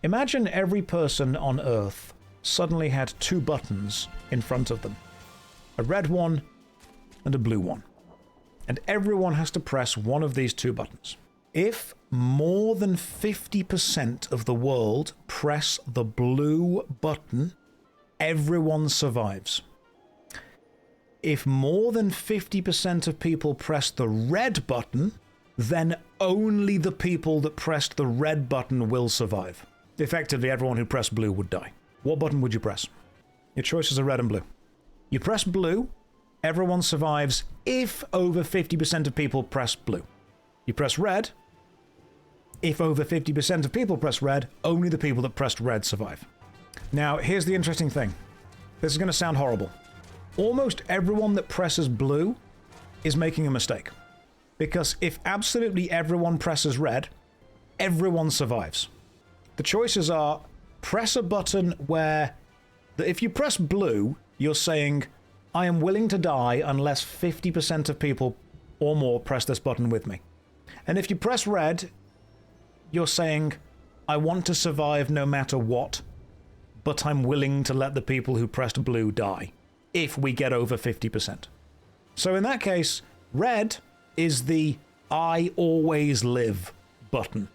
Imagine every person on Earth suddenly had two buttons in front of them. A red one and a blue one. And everyone has to press one of these two buttons. If more than 50% of the world press the blue button, everyone survives. If more than 50% of people press the red button, then only the people that pressed the red button will survive. Effectively, everyone who pressed blue would die. What button would you press? Your choices are red and blue. You press blue, everyone survives if over 50% of people press blue. You press red, if over 50% of people press red, only the people that pressed red survive. Now, here's the interesting thing. This is going to sound horrible. Almost everyone that presses blue is making a mistake. Because if absolutely everyone presses red, everyone survives. The choices are press a button where if you press blue, you're saying, I am willing to die unless 50% of people or more press this button with me. And if you press red, you're saying, I want to survive no matter what, but I'm willing to let the people who pressed blue die if we get over 50%. So in that case, red is the I always live button.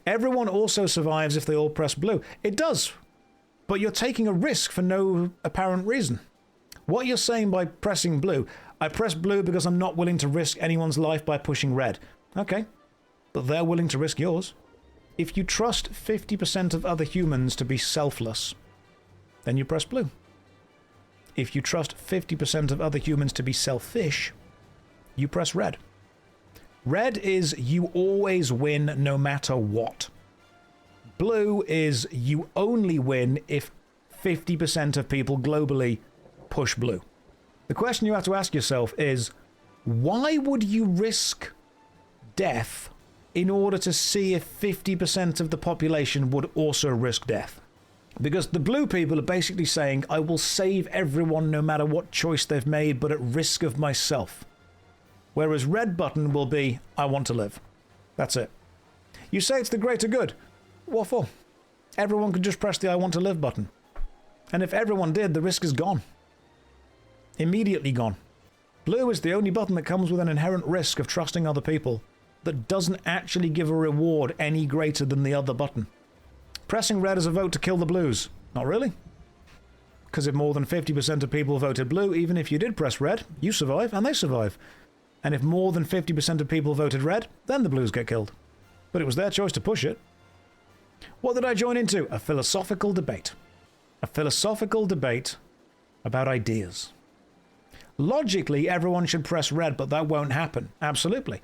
Everyone also survives if they all press blue. It does, but you're taking a risk for no apparent reason. What you're saying by pressing blue, I press blue because I'm not willing to risk anyone's life by pushing red. Okay, but they're willing to risk yours. If you trust 50% of other humans to be selfless, then you press blue. If you trust 50% of other humans to be selfish, you press red. Red is you always win no matter what. Blue is you only win if 50% of people globally push blue. The question you have to ask yourself is, why would you risk death in order to see if 50% of the population would also risk death? Because the blue people are basically saying, I will save everyone no matter what choice they've made, but at risk of myself. Whereas red button will be, I want to live. That's it. You say it's the greater good. What for? Everyone could just press the I want to live button. And if everyone did, the risk is gone. Immediately gone. Blue is the only button that comes with an inherent risk of trusting other people that doesn't actually give a reward any greater than the other button. Pressing red is a vote to kill the blues. Not really. Because if more than 50% of people voted blue, even if you did press red, you survive and they survive. And if more than 50% of people voted red, then the blues get killed. But it was their choice to push it. What did I join into? A philosophical debate. A philosophical debate about ideas. Logically, everyone should press red, but that won't happen. Absolutely.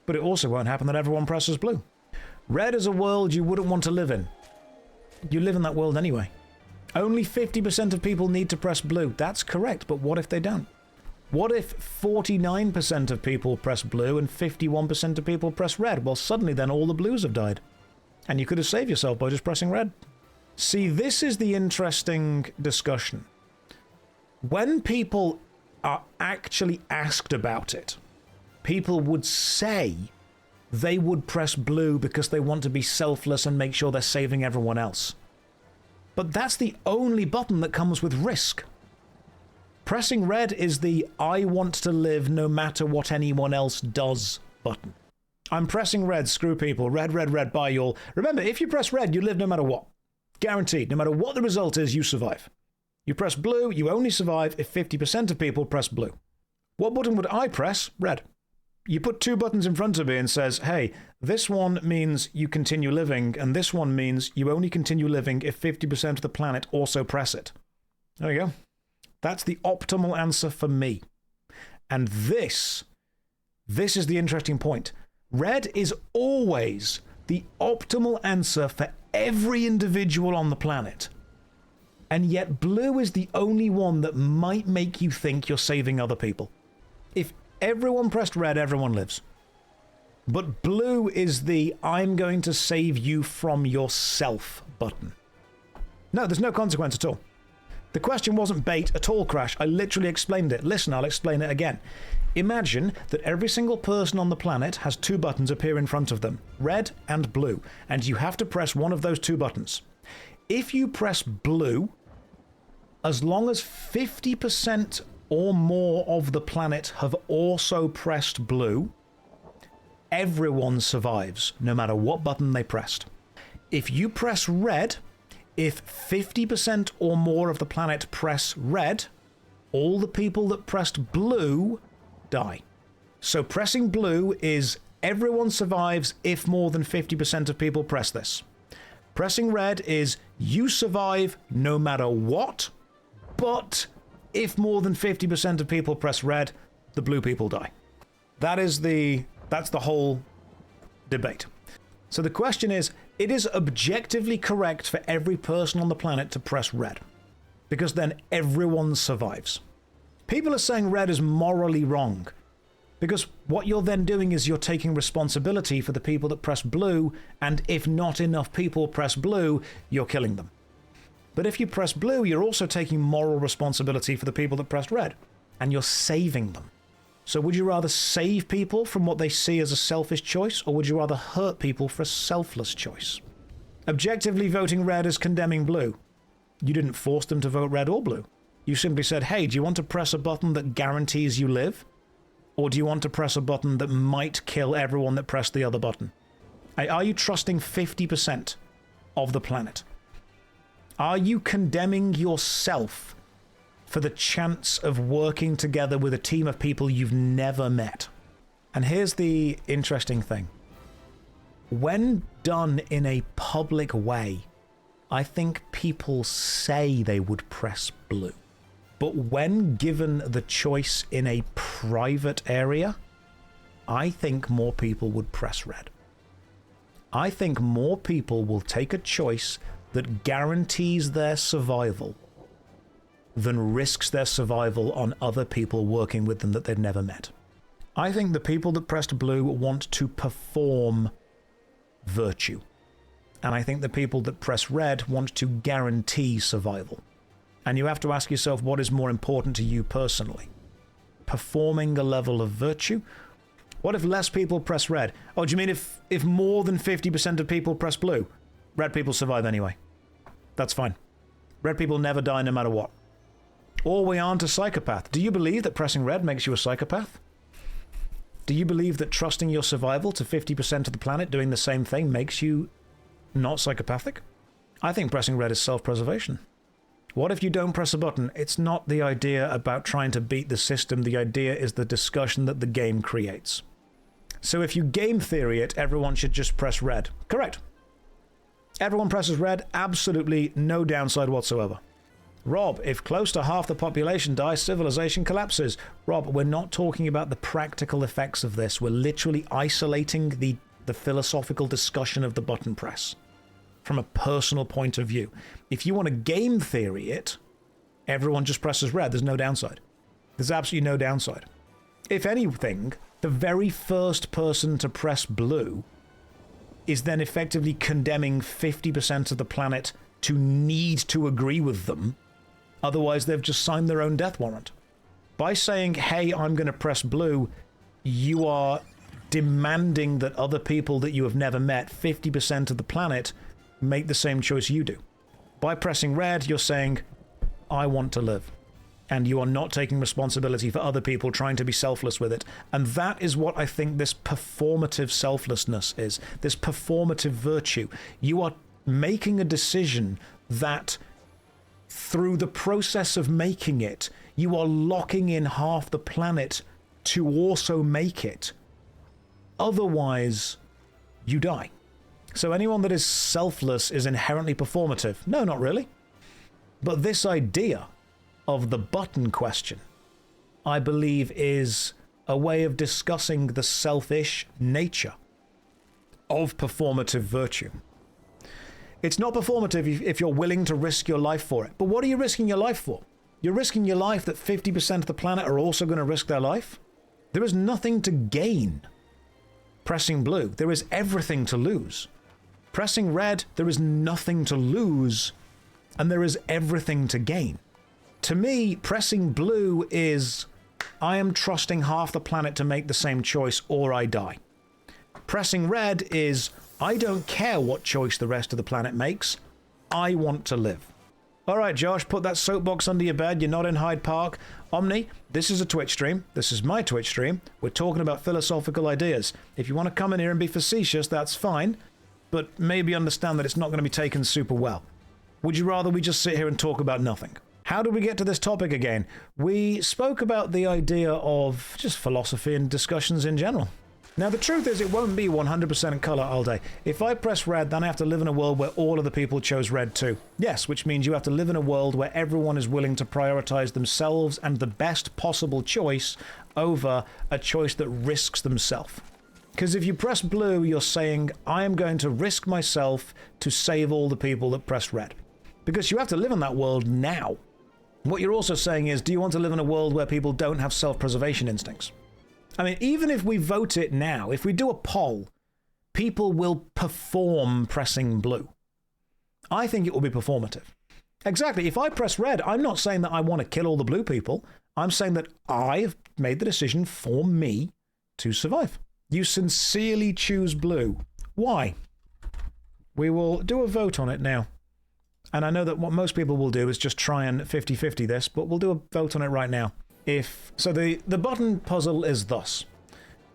But it also won't happen that everyone presses blue. Red is a world you wouldn't want to live in. You live in that world anyway. Only 50% of people need to press blue. That's correct, but what if they don't? What if 49% of people press blue and 51% of people press red? Well, suddenly then all the blues have died. And you could have saved yourself by just pressing red. See, this is the interesting discussion. When people are actually asked about it, people would say they would press blue because they want to be selfless and make sure they're saving everyone else. But that's the only button that comes with risk. Pressing red is the I want to live no matter what anyone else does button. I'm pressing red, screw people, red, red, red, bye y'all. Remember, if you press red, you live no matter what. Guaranteed, no matter what the result is, you survive. You press blue, you only survive if 50% of people press blue. What button would I press? Red. You put two buttons in front of me and says, hey, this one means you continue living, and this one means you only continue living if 50% of the planet also press it. There you go. That's the optimal answer for me. And this is the interesting point. Red is always the optimal answer for every individual on the planet. And yet blue is the only one that might make you think you're saving other people. If everyone pressed red, everyone lives. But blue is the I'm going to save you from yourself button. No, there's no consequence at all. The question wasn't bait at all, Crash. I literally explained it. Listen, I'll explain it again. Imagine that every single person on the planet has two buttons appear in front of them, red and blue, and you have to press one of those two buttons. If you press blue, as long as 50% or more of the planet have also pressed blue, everyone survives, no matter what button they pressed. If you press red, if 50% or more of the planet press red, all the people that pressed blue die. So pressing blue is everyone survives if more than 50% of people press this. Pressing red is you survive no matter what, but if more than 50% of people press red, the blue people die. That's the whole debate. So the question is, it is objectively correct for every person on the planet to press red, because then everyone survives. People are saying red is morally wrong, because what you're then doing is you're taking responsibility for the people that press blue, and if not enough people press blue, you're killing them. But if you press blue, you're also taking moral responsibility for the people that pressed red, and you're saving them. So would you rather save people from what they see as a selfish choice, or would you rather hurt people for a selfless choice? Objectively voting red is condemning blue. You didn't force them to vote red or blue. You simply said, hey, do you want to press a button that guarantees you live? Or do you want to press a button that might kill everyone that pressed the other button? Are you trusting 50% of the planet? Are you condemning yourself for the chance of working together with a team of people you've never met? And here's the interesting thing. When done in a public way, I think people say they would press blue. But when given the choice in a private area, I think more people would press red. I think more people will take a choice that guarantees their survival than risks their survival on other people working with them that they've never met. I think the people that pressed blue want to perform virtue. And I think the people that press red want to guarantee survival. And you have to ask yourself, what is more important to you personally? Performing a level of virtue? What if less people press red? Oh, do you mean if more than 50% of people press blue? Red people survive anyway. That's fine. Red people never die no matter what. Or we aren't a psychopath. Do you believe that pressing red makes you a psychopath? Do you believe that trusting your survival to 50% of the planet doing the same thing makes you not psychopathic? I think pressing red is self-preservation. What if you don't press a button? It's not the idea about trying to beat the system. The idea is the discussion that the game creates. So if you game theory it, everyone should just press red. Correct. Everyone presses red, absolutely no downside whatsoever. Rob, if close to half the population dies, civilization collapses. Rob, we're not talking about the practical effects of this. We're literally isolating the philosophical discussion of the button press from a personal point of view. If you want to game theory it, everyone just presses red. There's no downside. There's absolutely no downside. If anything, the very first person to press blue is then effectively condemning 50% of the planet to need to agree with them. Otherwise, they've just signed their own death warrant. By saying, hey, I'm going to press blue, you are demanding that other people that you have never met, 50% of the planet, make the same choice you do. By pressing red, you're saying, I want to live. And you are not taking responsibility for other people trying to be selfless with it. And that is what I think this performative selflessness is, this performative virtue. You are making a decision that through the process of making it, you are locking in half the planet to also make it. Otherwise, you die. So anyone that is selfless is inherently performative. No, not really. But this idea of the button question, I believe, is a way of discussing the selfish nature of performative virtue. It's not performative if you're willing to risk your life for it. But what are you risking your life for? You're risking your life that 50% of the planet are also going to risk their life? There is nothing to gain pressing blue. There is everything to lose. Pressing red, there is nothing to lose, and there is everything to gain. To me, pressing blue is I am trusting half the planet to make the same choice or I die. Pressing red is I don't care what choice the rest of the planet makes. I want to live. All right, Josh, put that soapbox under your bed. You're not in Hyde Park. Omni, this is a Twitch stream. This is my Twitch stream. We're talking about philosophical ideas. If you want to come in here and be facetious, that's fine. But maybe understand that it's not going to be taken super well. Would you rather we just sit here and talk about nothing? How did we get to this topic again? We spoke about the idea of just philosophy and discussions in general. Now, the truth is, it won't be 100% in color all day. If I press red, then I have to live in a world where all of the people chose red too. Yes, which means you have to live in a world where everyone is willing to prioritize themselves and the best possible choice over a choice that risks themselves. Because if you press blue, you're saying, I am going to risk myself to save all the people that pressed red. Because you have to live in that world now. What you're also saying is, do you want to live in a world where people don't have self-preservation instincts? I mean, even if we vote it now, if we do a poll, people will perform pressing blue. I think it will be performative. Exactly. If I press red, I'm not saying that I want to kill all the blue people. I'm saying that I've made the decision for me to survive. You sincerely choose blue. Why? We will do a vote on it now. And I know that what most people will do is just try and 50-50 this, but we'll do a vote on it right now. So the button puzzle is thus.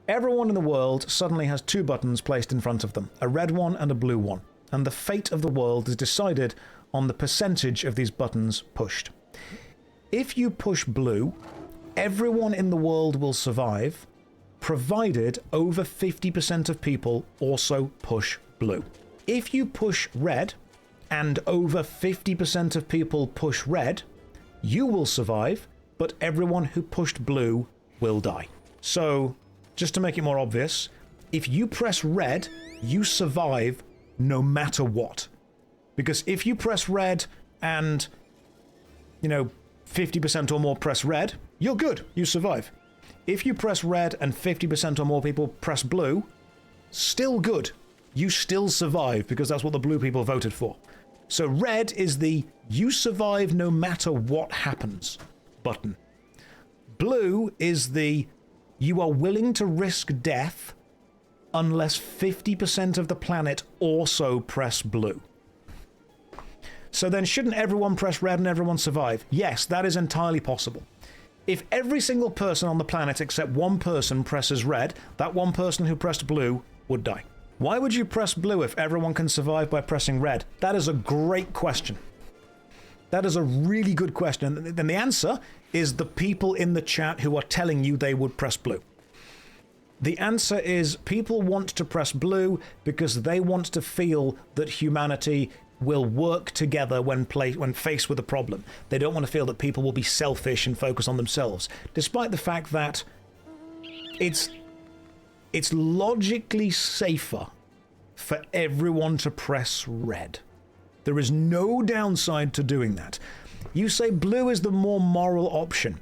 Everyone in the world suddenly has two buttons placed in front of them, a red one and a blue one, and the fate of the world is decided on the percentage of these buttons pushed. If you push blue, everyone in the world will survive, provided over 50% of people also push blue. If you push red, and over 50% of people push red, you will survive, but everyone who pushed blue will die. So, just to make it more obvious, if you press red, you survive no matter what. Because if you press red and, 50% or more press red, you're good, you survive. If you press red and 50% or more people press blue, still good, you still survive because that's what the blue people voted for. So red is the you survive no matter what happens button. Blue is the you are willing to risk death unless 50% of the planet also press blue. So then shouldn't everyone press red and everyone survive? Yes, that is entirely possible. If every single person on the planet except one person presses red, that one person who pressed blue would die. Why would you press blue if everyone can survive by pressing red? That is a great question. That is a really good question. And the answer is the people in the chat who are telling you they would press blue. The answer is people want to press blue because they want to feel that humanity will work together when faced with a problem. They don't want to feel that people will be selfish and focus on themselves, despite the fact that it's logically safer for everyone to press red. There is no downside to doing that. You say blue is the more moral option.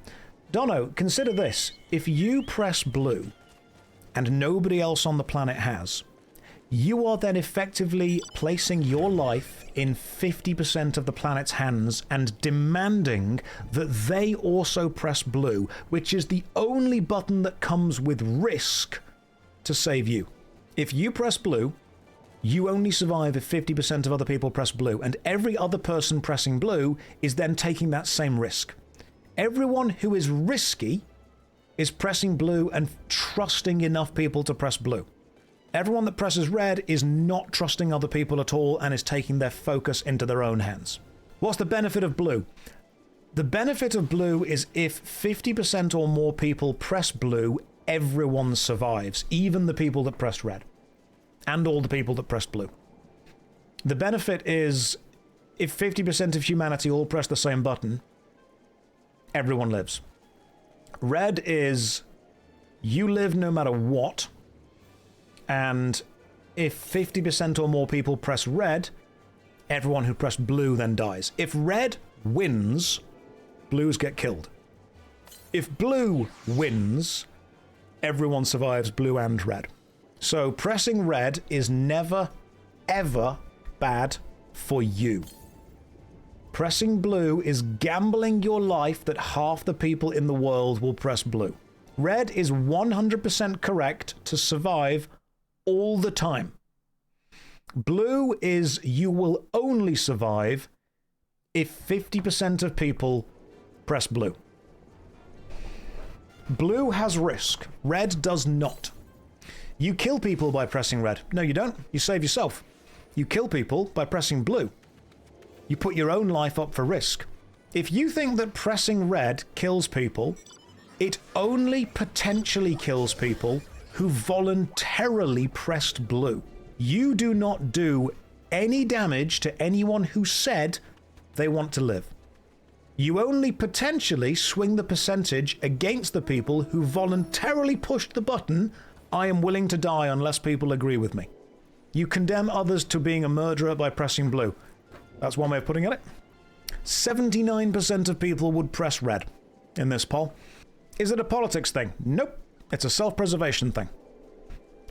Dono, consider this. If you press blue and nobody else on the planet has, you are then effectively placing your life in 50% of the planet's hands and demanding that they also press blue, which is the only button that comes with risk to save you. If you press blue, you only survive if 50% of other people press blue, and every other person pressing blue is then taking that same risk. Everyone who is risky is pressing blue and trusting enough people to press blue. Everyone that presses red is not trusting other people at all and is taking their focus into their own hands. What's the benefit of blue? The benefit of blue is if 50% or more people press blue, everyone survives, even the people that pressed red, and all the people that pressed blue. The benefit is if 50% of humanity all press the same button, everyone lives. Red is you live no matter what, and if 50% or more people press red, everyone who pressed blue then dies. If red wins, blues get killed. If blue wins, everyone survives, blue and red. So pressing red is never, ever bad for you. Pressing blue is gambling your life that half the people in the world will press blue. Red is 100% correct to survive all the time. Blue is you will only survive if 50% of people press blue. Blue has risk. Red does not. You kill people by pressing red. No, you don't. You save yourself. You kill people by pressing blue. You put your own life up for risk. If you think that pressing red kills people, it only potentially kills people who voluntarily pressed blue. You do not do any damage to anyone who said they want to live. You only potentially swing the percentage against the people who voluntarily pushed the button, I am willing to die unless people agree with me. You condemn others to being a murderer by pressing blue. That's one way of putting it. 79% of people would press red in this poll. Is it a politics thing? Nope. It's a self-preservation thing.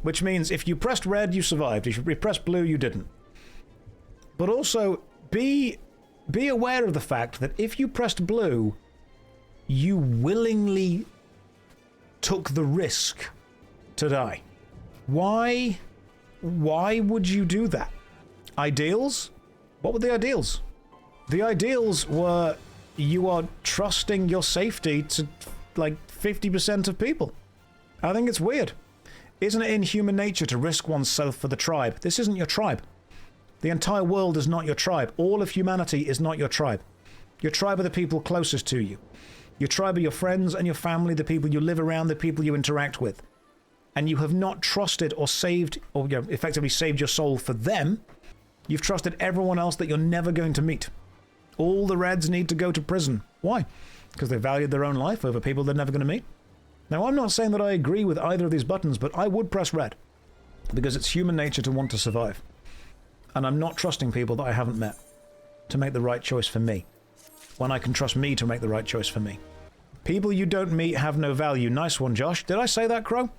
Which means if you pressed red, you survived. If you pressed blue, you didn't. But also, be aware of the fact that if you pressed blue, you willingly took the risk to die. Why would you do that? Ideals? What were the ideals? The ideals were you are trusting your safety to like 50% of people. I think it's weird. Isn't it in human nature to risk oneself for the tribe? This isn't your tribe. The entire world is not your tribe. All of humanity is not your tribe. Your tribe are the people closest to you. Your tribe are your friends and your family, the people you live around, the people you interact with. And you have not trusted or saved, or effectively saved your soul for them. You've trusted everyone else that you're never going to meet. All the Reds need to go to prison. Why? Because they valued their own life over people they're never going to meet. Now, I'm not saying that I agree with either of these buttons, but I would press red. Because it's human nature to want to survive. And I'm not trusting people that I haven't met to make the right choice for me, when I can trust me to make the right choice for me. People you don't meet have no value. Nice one, Josh. Did I say that, Crow?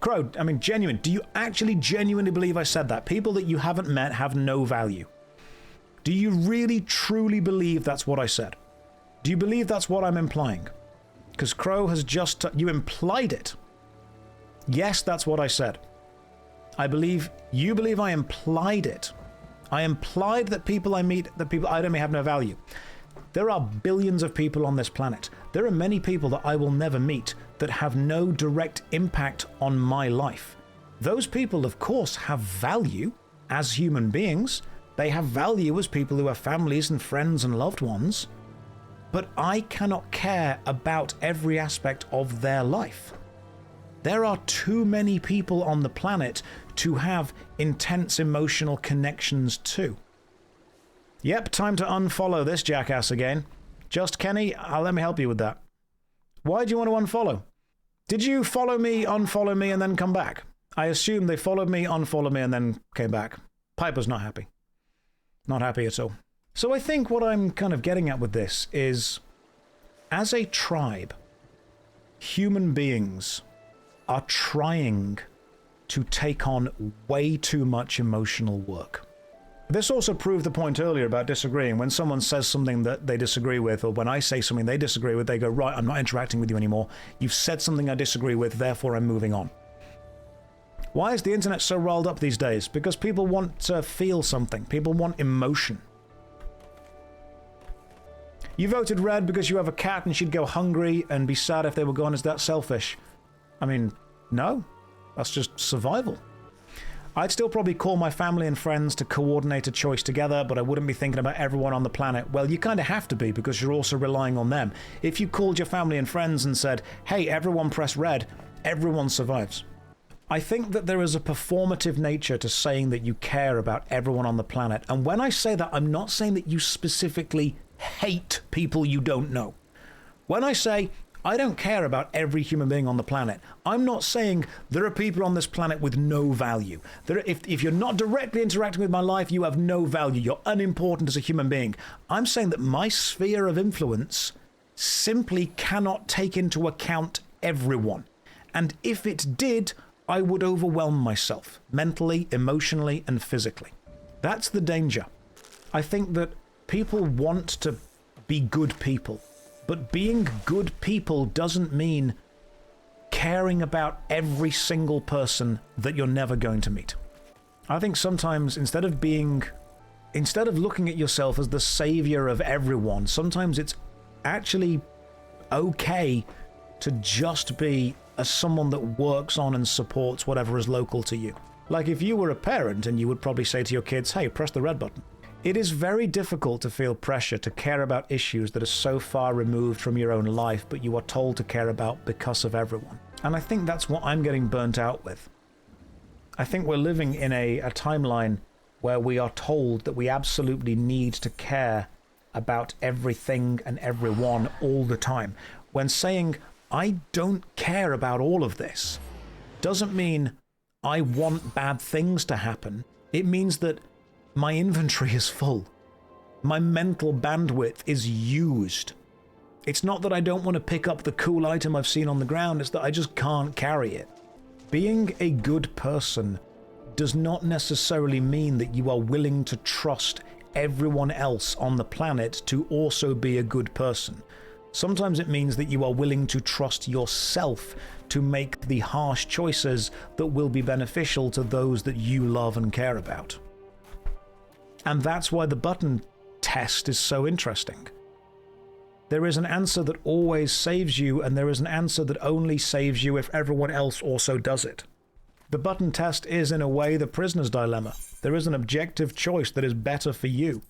Crow, I mean, genuine. Do you actually genuinely believe I said that? People that you haven't met have no value. Do you really, truly believe that's what I said? Do you believe that's what I'm implying? Because Crow has just... you implied it. Yes, that's what I said. I believe... you believe I implied it. I implied that people I meet, that people I don't have no value. There are billions of people on this planet. There are many people that I will never meet that have no direct impact on my life. Those people, of course, have value as human beings. They have value as people who have families and friends and loved ones. But I cannot care about every aspect of their life. There are too many people on the planet to have intense emotional connections to. Yep, time to unfollow this jackass again. Just Kenny, let me help you with that. Why do you want to unfollow? Did you follow me, unfollow me, and then come back? I assume they followed me, unfollowed me, and then came back. Piper's not happy. Not happy at all. So I think what I'm kind of getting at with this is, as a tribe, human beings are trying to take on way too much emotional work. This also proved the point earlier about disagreeing. When someone says something that they disagree with, or when I say something they disagree with, they go, right, I'm not interacting with you anymore. You've said something I disagree with, therefore I'm moving on. Why is the internet so rolled up these days? Because people want to feel something. People want emotion. You voted red because you have a cat and she'd go hungry and be sad if they were gone. Is that selfish? I mean, no. That's just survival. I'd still probably call my family and friends to coordinate a choice together, but I wouldn't be thinking about everyone on the planet. Well, you kind of have to be, because you're also relying on them. If you called your family and friends and said, hey, everyone press red, everyone survives. I think that there is a performative nature to saying that you care about everyone on the planet. And when I say that, I'm not saying that you specifically hate people you don't know. When I say, I don't care about every human being on the planet, I'm not saying there are people on this planet with no value. If you're not directly interacting with my life, you have no value. You're unimportant as a human being. I'm saying that my sphere of influence simply cannot take into account everyone. And if it did, I would overwhelm myself, mentally, emotionally, and physically. That's the danger. I think that People want to be good people, but being good people doesn't mean caring about every single person that you're never going to meet. I think sometimes instead of looking at yourself as the savior of everyone, sometimes it's actually okay to just be as someone that works on and supports whatever is local to you. Like if you were a parent and you would probably say to your kids, hey, press the red button. It is very difficult to feel pressure to care about issues that are so far removed from your own life, but you are told to care about because of everyone. And I think that's what I'm getting burnt out with. I think we're living in a timeline where we are told that we absolutely need to care about everything and everyone all the time. When saying, I don't care about all of this, doesn't mean I want bad things to happen. It means that my inventory is full. My mental bandwidth is used. It's not that I don't want to pick up the cool item I've seen on the ground, it's that I just can't carry it. Being a good person does not necessarily mean that you are willing to trust everyone else on the planet to also be a good person. Sometimes it means that you are willing to trust yourself to make the harsh choices that will be beneficial to those that you love and care about. And that's why the button test is so interesting. There is an answer that always saves you, and there is an answer that only saves you if everyone else also does it. The button test is, in a way, the prisoner's dilemma. There is an objective choice that is better for you.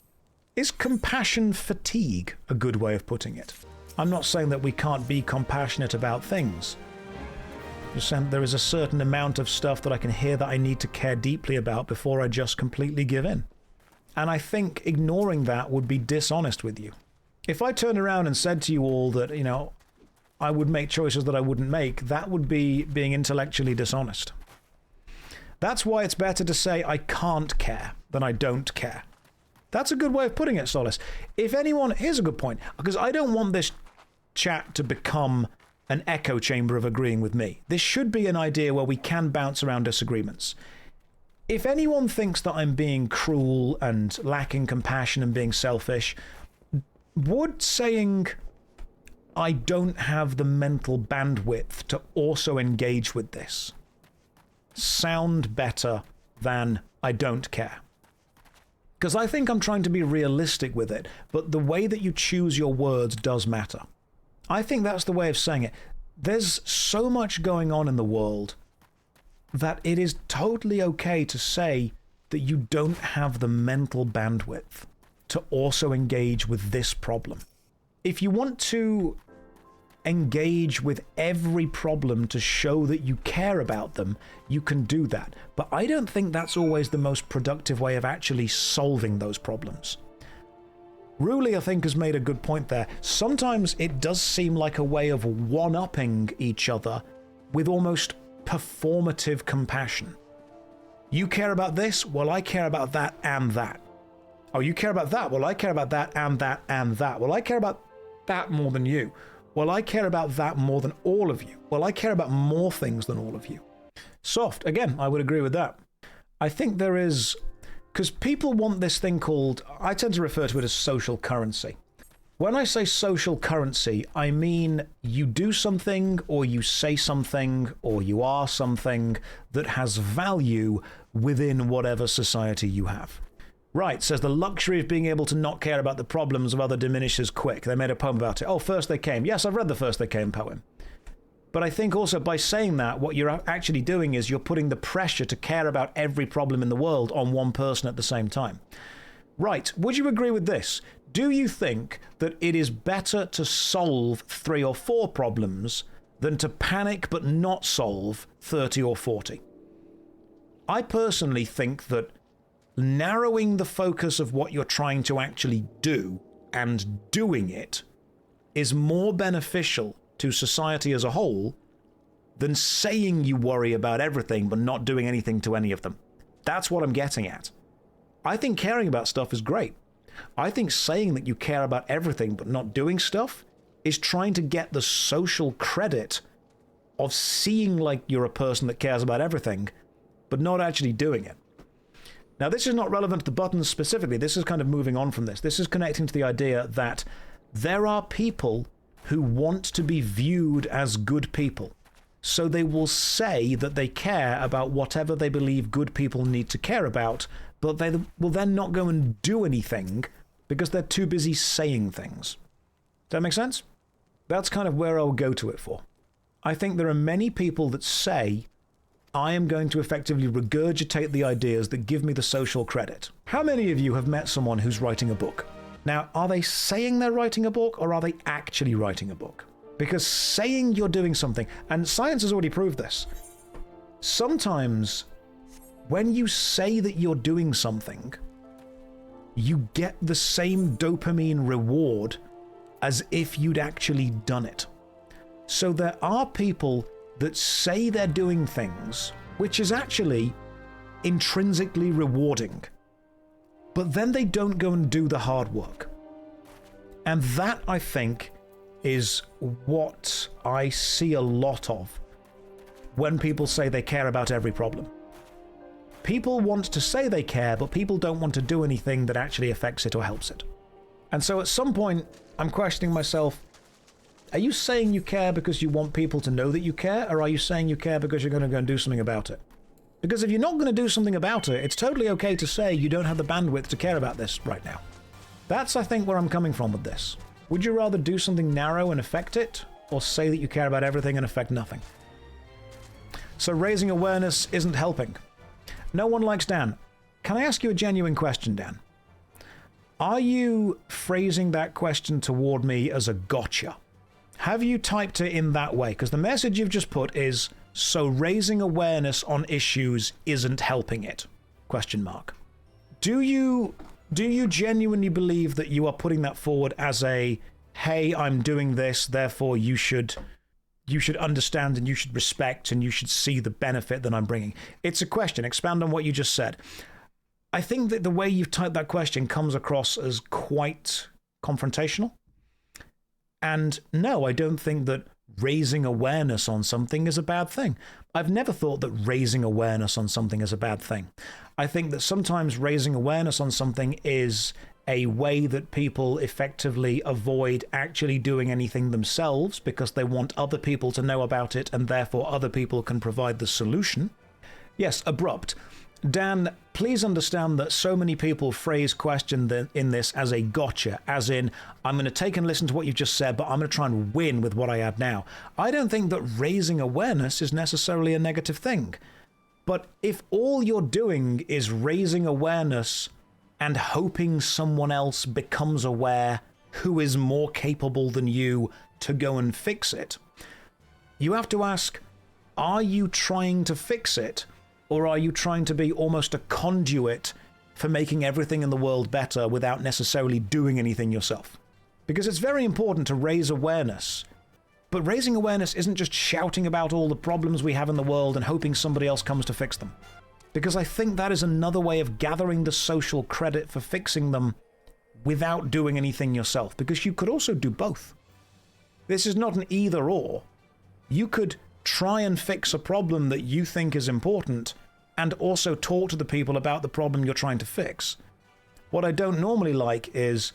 Is compassion fatigue a good way of putting it? I'm not saying that we can't be compassionate about things. I'm just saying there is a certain amount of stuff that I can hear that I need to care deeply about before I just completely give in. And I think ignoring that would be dishonest with you. If I turned around and said to you all that, I would make choices that I wouldn't make, that would be being intellectually dishonest. That's why it's better to say I can't care than I don't care. That's a good way of putting it, Solace. If anyone, here's a good point, because I don't want this chat to become an echo chamber of agreeing with me. This should be an idea where we can bounce around disagreements. If anyone thinks that I'm being cruel and lacking compassion and being selfish, would saying I don't have the mental bandwidth to also engage with this sound better than I don't care? Because I think I'm trying to be realistic with it, but the way that you choose your words does matter. I think that's the way of saying it. There's so much going on in the world that it is totally okay to say that you don't have the mental bandwidth to also engage with this problem. If you want to engage with every problem to show that you care about them, you can do that. But I don't think that's always the most productive way of actually solving those problems. Ruli, I think, has made a good point there. Sometimes it does seem like a way of one-upping each other with almost performative compassion. You care about this? Well, I care about that and that. Oh, you care about that? Well, I care about that and that and that. Well, I care about that more than you. Well, I care about that more than all of you. Well, I care about more things than all of you. Soft. Again, I would agree with that. I think there is... Because people want this thing called... I tend to refer to it as social currency. When I say social currency, I mean you do something, or you say something, or you are something that has value within whatever society you have. Right, says the luxury of being able to not care about the problems of other diminishes quick. They made a poem about it. Oh, First They Came. Yes, I've read the First They Came poem. But I think also by saying that, what you're actually doing is you're putting the pressure to care about every problem in the world on one person at the same time. Right, would you agree with this? Do you think that it is better to solve 3 or 4 problems than to panic but not solve 30 or 40? I personally think that narrowing the focus of what you're trying to actually do and doing it is more beneficial to society as a whole than saying you worry about everything but not doing anything to any of them. That's what I'm getting at. I think caring about stuff is great. I think saying that you care about everything but not doing stuff is trying to get the social credit of seeing like you're a person that cares about everything but not actually doing it. Now, this is not relevant to the buttons specifically. This is kind of moving on from this. This is connecting to the idea that there are people who want to be viewed as good people. So they will say that they care about whatever they believe good people need to care about, but they will then not go and do anything because they're too busy saying things. Does that make sense? That's kind of where I'll go to it for. I think there are many people that say, I am going to effectively regurgitate the ideas that give me the social credit. How many of you have met someone who's writing a book? Now, are they saying they're writing a book, or are they actually writing a book? Because saying you're doing something, and science has already proved this, sometimes when you say that you're doing something, you get the same dopamine reward as if you'd actually done it. So there are people that say they're doing things, which is actually intrinsically rewarding, but then they don't go and do the hard work. And that, I think, is what I see a lot of when people say they care about every problem. People want to say they care, but people don't want to do anything that actually affects it or helps it. And so at some point, I'm questioning myself, are you saying you care because you want people to know that you care, or are you saying you care because you're going to go and do something about it? Because if you're not going to do something about it, it's totally okay to say you don't have the bandwidth to care about this right now. That's, I think, where I'm coming from with this. Would you rather do something narrow and affect it, or say that you care about everything and affect nothing? So raising awareness isn't helping. No one likes Dan. Can I ask you a genuine question, Dan? Are you phrasing that question toward me as a gotcha? Have you typed it in that way? Because the message you've just put is, so raising awareness on issues isn't helping it? Question mark. Do you genuinely believe that you are putting that forward as a, hey, I'm doing this, therefore you should understand and you should respect and you should see the benefit that I'm bringing? It's a question. Expand on what you just said. I think that the way you've typed that question comes across as quite confrontational. And no, I don't think that raising awareness on something is a bad thing. I've never thought that raising awareness on something is a bad thing. I think that sometimes raising awareness on something is a way that people effectively avoid actually doing anything themselves because they want other people to know about it and therefore other people can provide the solution. Yes, abrupt. Dan, please understand that so many people phrase question in this as a gotcha, as in, I'm going to take and listen to what you've just said, but I'm going to try and win with what I add now. I don't think that raising awareness is necessarily a negative thing. But if all you're doing is raising awareness and hoping someone else becomes aware who is more capable than you to go and fix it, you have to ask, are you trying to fix it? Or are you trying to be almost a conduit for making everything in the world better without necessarily doing anything yourself? Because it's very important to raise awareness. But raising awareness isn't just shouting about all the problems we have in the world and hoping somebody else comes to fix them. Because I think that is another way of gathering the social credit for fixing them without doing anything yourself. Because you could also do both. This is not an either or. You could try and fix a problem that you think is important and also talk to the people about the problem you're trying to fix. What I don't normally like is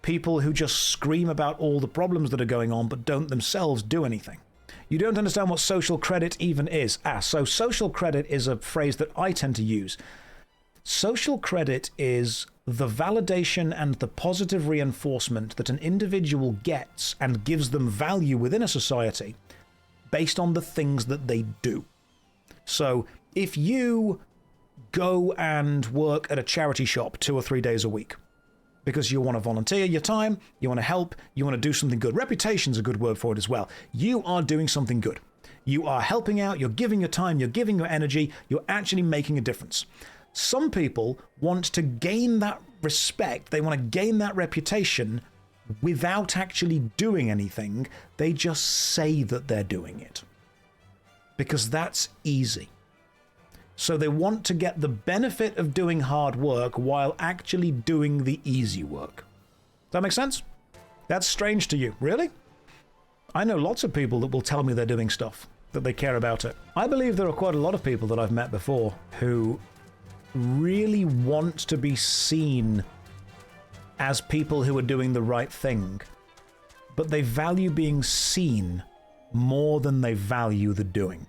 people who just scream about all the problems that are going on but don't themselves do anything. You don't understand what social credit even is. So social credit is a phrase that I tend to use. Social credit is the validation and the positive reinforcement that an individual gets and gives them value within a society based on the things that they do. So if you go and work at a charity shop 2 or 3 days a week because you want to volunteer your time, you want to help, you want to do something good. Reputation's a good word for it as well. You are doing something good. You are helping out, you're giving your time, you're giving your energy, you're actually making a difference. Some people want to gain that respect, they want to gain that reputation without actually doing anything. They just say that they're doing it because that's easy. So they want to get the benefit of doing hard work while actually doing the easy work. Does that make sense? That's strange to you, really? I know lots of people that will tell me they're doing stuff, that they care about it. I believe there are quite a lot of people that I've met before who really want to be seen as people who are doing the right thing, but they value being seen more than they value the doing.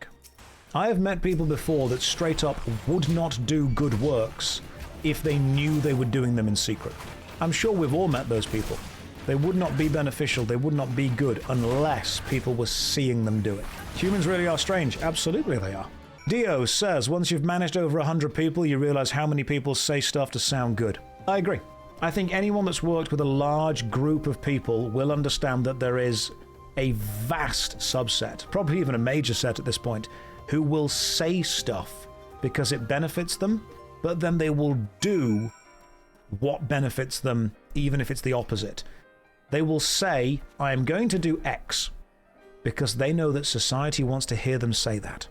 I have met people before that straight up would not do good works if they knew they were doing them in secret. I'm sure we've all met those people. They would not be beneficial, they would not be good unless people were seeing them do it. Humans really are strange. Absolutely they are. Dio says, once you've managed over 100 people, you realize how many people say stuff to sound good. I agree. I think anyone that's worked with a large group of people will understand that there is a vast subset, probably even a major set at this point, who will say stuff because it benefits them, but then they will do what benefits them, even if it's the opposite. They will say, I am going to do X, because they know that society wants to hear them say that.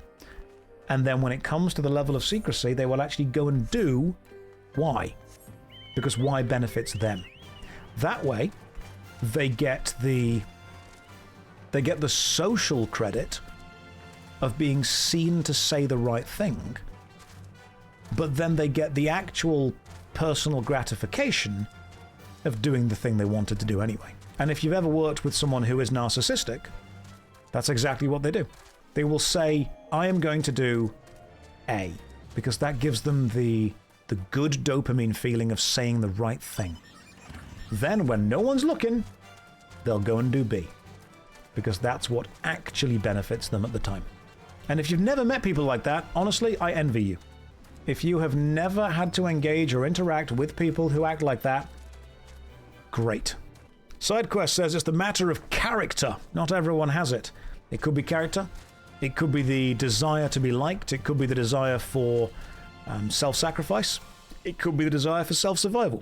And then when it comes to the level of secrecy, they will actually go and do Y, because Y benefits them. That way, they get the social credit of being seen to say the right thing, but then they get the actual personal gratification of doing the thing they wanted to do anyway. And if you've ever worked with someone who is narcissistic, that's exactly what they do. They will say, I am going to do A, because that gives them the good dopamine feeling of saying the right thing. Then when no one's looking, they'll go and do B, because that's what actually benefits them at the time. And if you've never met people like that, honestly, I envy you. If you have never had to engage or interact with people who act like that, great. SideQuest says it's the matter of character. Not everyone has it. It could be character. It could be the desire to be liked. It could be the desire for self-sacrifice. It could be the desire for self-survival.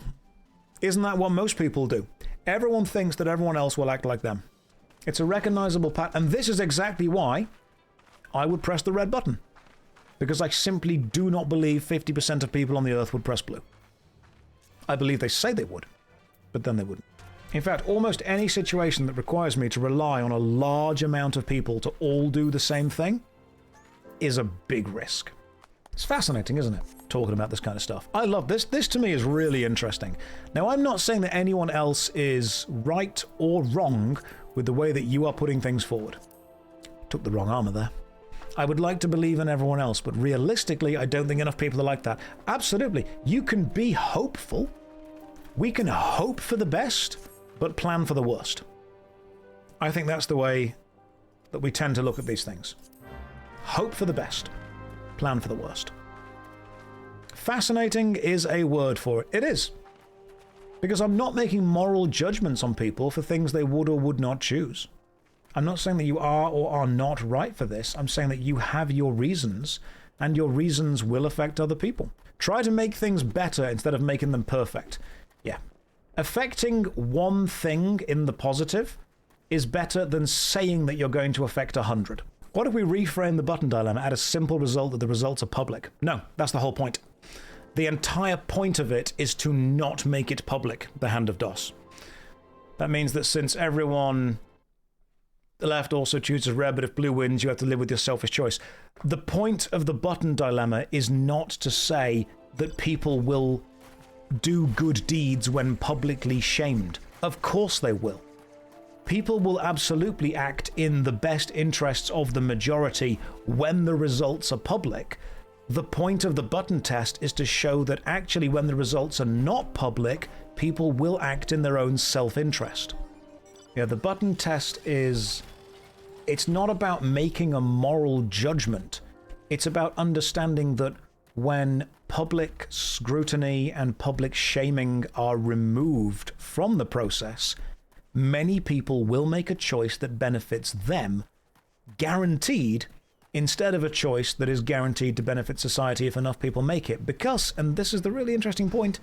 Isn't that what most people do? Everyone thinks that everyone else will act like them. It's a recognizable pattern, and this is exactly why I would press the red button. Because I simply do not believe 50% of people on the earth would press blue. I believe they say they would, but then they wouldn't. In fact, almost any situation that requires me to rely on a large amount of people to all do the same thing is a big risk. It's fascinating, isn't it? Talking about this kind of stuff. I love this. This to me is really interesting. Now, I'm not saying that anyone else is right or wrong with the way that you are putting things forward. Took the wrong armor there. I would like to believe in everyone else, but realistically, I don't think enough people are like that. Absolutely. You can be hopeful. We can hope for the best, but plan for the worst. I think that's the way that we tend to look at these things. Hope for the best. Plan for the worst. Fascinating is a word for it. It is. Because I'm not making moral judgments on people for things they would or would not choose. I'm not saying that you are or are not right for this. I'm saying that you have your reasons, and your reasons will affect other people. Try to make things better instead of making them perfect. Yeah. Affecting one thing in the positive is better than saying that you're going to affect 100. What if we reframe the button dilemma at a simple result that the results are public? No, that's the whole point. The entire point of it is to not make it public, the hand of DOS. That means that since everyone... The left also chooses red, but if blue wins, you have to live with your selfish choice. The point of the button dilemma is not to say that people will do good deeds when publicly shamed. Of course they will. People will absolutely act in the best interests of the majority when the results are public. The point of the button test is to show that actually when the results are not public, people will act in their own self-interest. Yeah, the button test is... It's not about making a moral judgment. It's about understanding that when public scrutiny and public shaming are removed from the process, many people will make a choice that benefits them, guaranteed, instead of a choice that is guaranteed to benefit society if enough people make it. Because, and this is the really interesting point,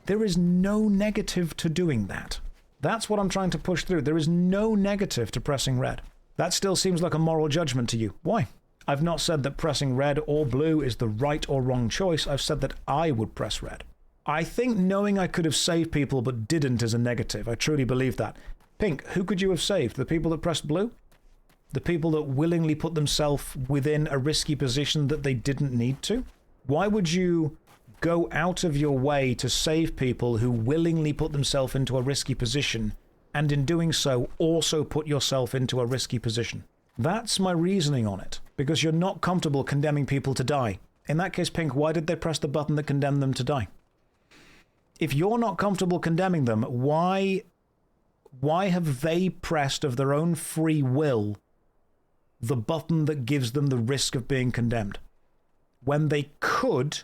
there is no negative to doing that. That's what I'm trying to push through. There is no negative to pressing red. That still seems like a moral judgment to you. Why? I've not said that pressing red or blue is the right or wrong choice. I've said that I would press red. I think knowing I could have saved people but didn't is a negative. I truly believe that. Pink, who could you have saved? The people that pressed blue? The people that willingly put themselves within a risky position that they didn't need to? Why would you go out of your way to save people who willingly put themselves into a risky position, and in doing so also put yourself into a risky position? That's my reasoning on it, because you're not comfortable condemning people to die. In that case, Pink, why did they press the button that condemned them to die? If you're not comfortable condemning them, why have they pressed of their own free will the button that gives them the risk of being condemned, when they could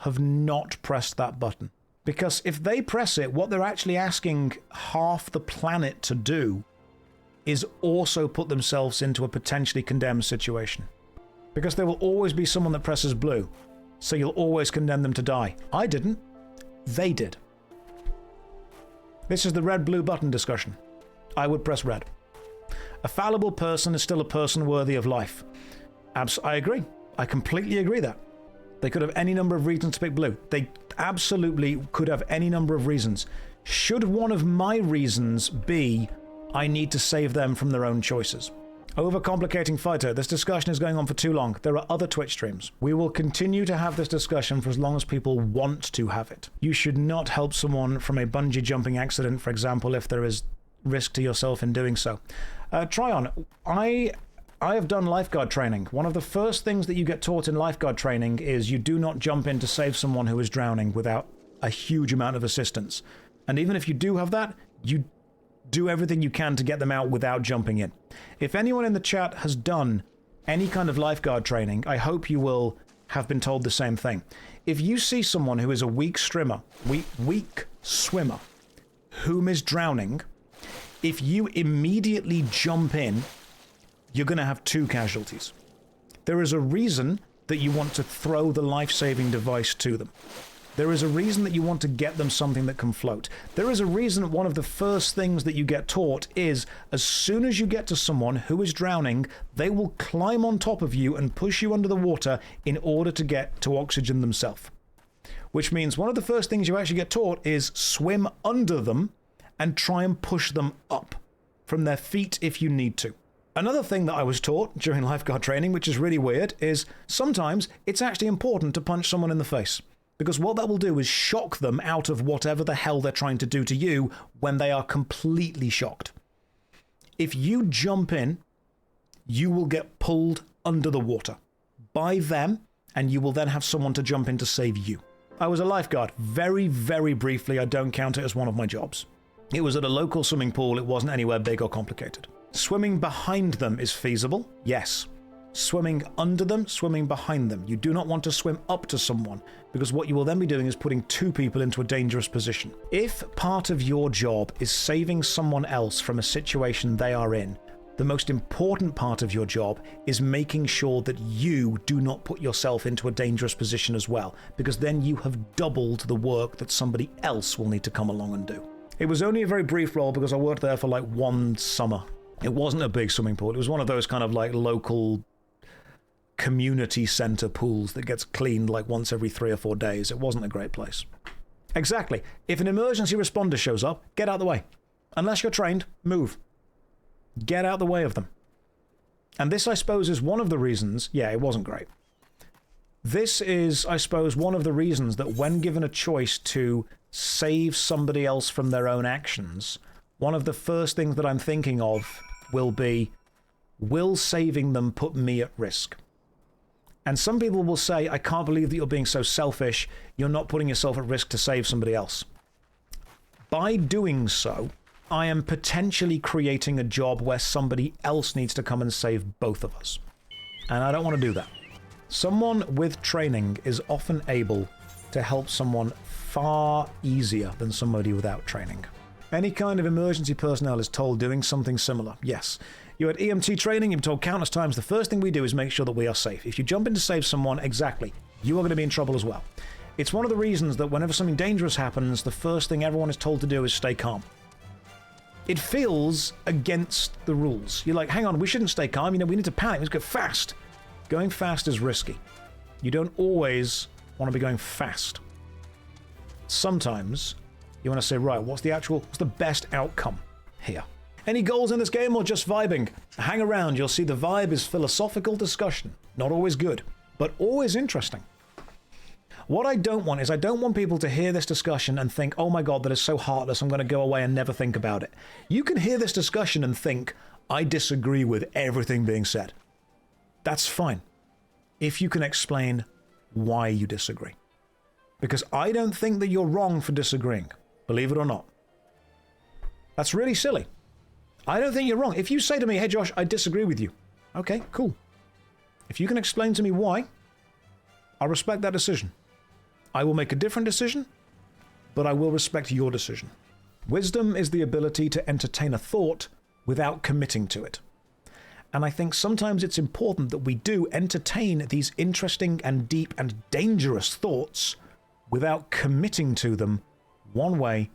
have not pressed that button? Because if they press it, what they're actually asking half the planet to do is also put themselves into a potentially condemned situation. Because there will always be someone that presses blue, so you'll always condemn them to die. I didn't. They did. This is the red-blue button discussion. I would press red. A fallible person is still a person worthy of life. I agree. I completely agree that. They could have any number of reasons to pick blue. They absolutely could have any number of reasons. Should one of my reasons be I need to save them from their own choices? Overcomplicating fighter, this discussion is going on for too long. There are other Twitch streams. We will continue to have this discussion for as long as people want to have it. You should not help someone from a bungee jumping accident, for example, if there is risk to yourself in doing so. Tryon, I have done lifeguard training. One of the first things that you get taught in lifeguard training is you do not jump in to save someone who is drowning without a huge amount of assistance. And even if you do have that, you do everything you can to get them out without jumping in. If anyone in the chat has done any kind of lifeguard training, I hope you will have been told the same thing. If you see someone who is a weak swimmer, whom is drowning, if you immediately jump in, you're going to have 2 casualties. There is a reason that you want to throw the life-saving device to them. There is a reason that you want to get them something that can float. There is a reason one of the first things that you get taught is as soon as you get to someone who is drowning, they will climb on top of you and push you under the water in order to get to oxygen themselves. Which means one of the first things you actually get taught is swim under them and try and push them up from their feet if you need to. Another thing that I was taught during lifeguard training, which is really weird, is sometimes it's actually important to punch someone in the face. Because what that will do is shock them out of whatever the hell they're trying to do to you when they are completely shocked. If you jump in, you will get pulled under the water by them, and you will then have someone to jump in to save you. I was a lifeguard very, very briefly. I don't count it as one of my jobs. It was at a local swimming pool. It wasn't anywhere big or complicated. Swimming behind them is feasible, yes. Swimming under them, swimming behind them. You do not want to swim up to someone, because what you will then be doing is putting 2 people into a dangerous position. If part of your job is saving someone else from a situation they are in, the most important part of your job is making sure that you do not put yourself into a dangerous position as well, because then you have doubled the work that somebody else will need to come along and do. It was only a very brief role because I worked there for like 1 summer. It wasn't a big swimming pool. It was one of those kind of like local community center pools that gets cleaned like once every 3 or 4 days. It wasn't a great place. Exactly. If an emergency responder shows up, get out of the way. Unless you're trained, move. Get out the way of them. And this, I suppose, is one of the reasons... Yeah, it wasn't great. This is, I suppose, one of the reasons that when given a choice to save somebody else from their own actions, one of the first things that I'm thinking of will be, will saving them put me at risk? And some people will say, I can't believe that you're being so selfish. You're not putting yourself at risk to save somebody else. By doing so, I am potentially creating a job where somebody else needs to come and save both of us. And I don't want to do that. Someone with training is often able to help someone far easier than somebody without training. Any kind of emergency personnel is told doing something similar. Yes. You're at EMT training, you've been told countless times, the first thing we do is make sure that we are safe. If you jump in to save someone, exactly, you are going to be in trouble as well. It's one of the reasons that whenever something dangerous happens, the first thing everyone is told to do is stay calm. It feels against the rules. You're like, hang on, we shouldn't stay calm, we need to panic, let's go fast. Going fast is risky. You don't always want to be going fast. Sometimes you want to say, right, what's the best outcome here? Any goals in this game or just vibing? Hang around, you'll see the vibe is philosophical discussion. Not always good, but always interesting. What I don't want is I don't want people to hear this discussion and think, oh my God, that is so heartless, I'm going to go away and never think about it. You can hear this discussion and think, I disagree with everything being said. That's fine, if you can explain why you disagree. Because I don't think that you're wrong for disagreeing, believe it or not. That's really silly. I don't think you're wrong. If you say to me, hey Josh, I disagree with you. Okay, cool. If you can explain to me why, I'll respect that decision. I will make a different decision, but I will respect your decision. Wisdom is the ability to entertain a thought without committing to it. And I think sometimes it's important that we do entertain these interesting and deep and dangerous thoughts without committing to them one way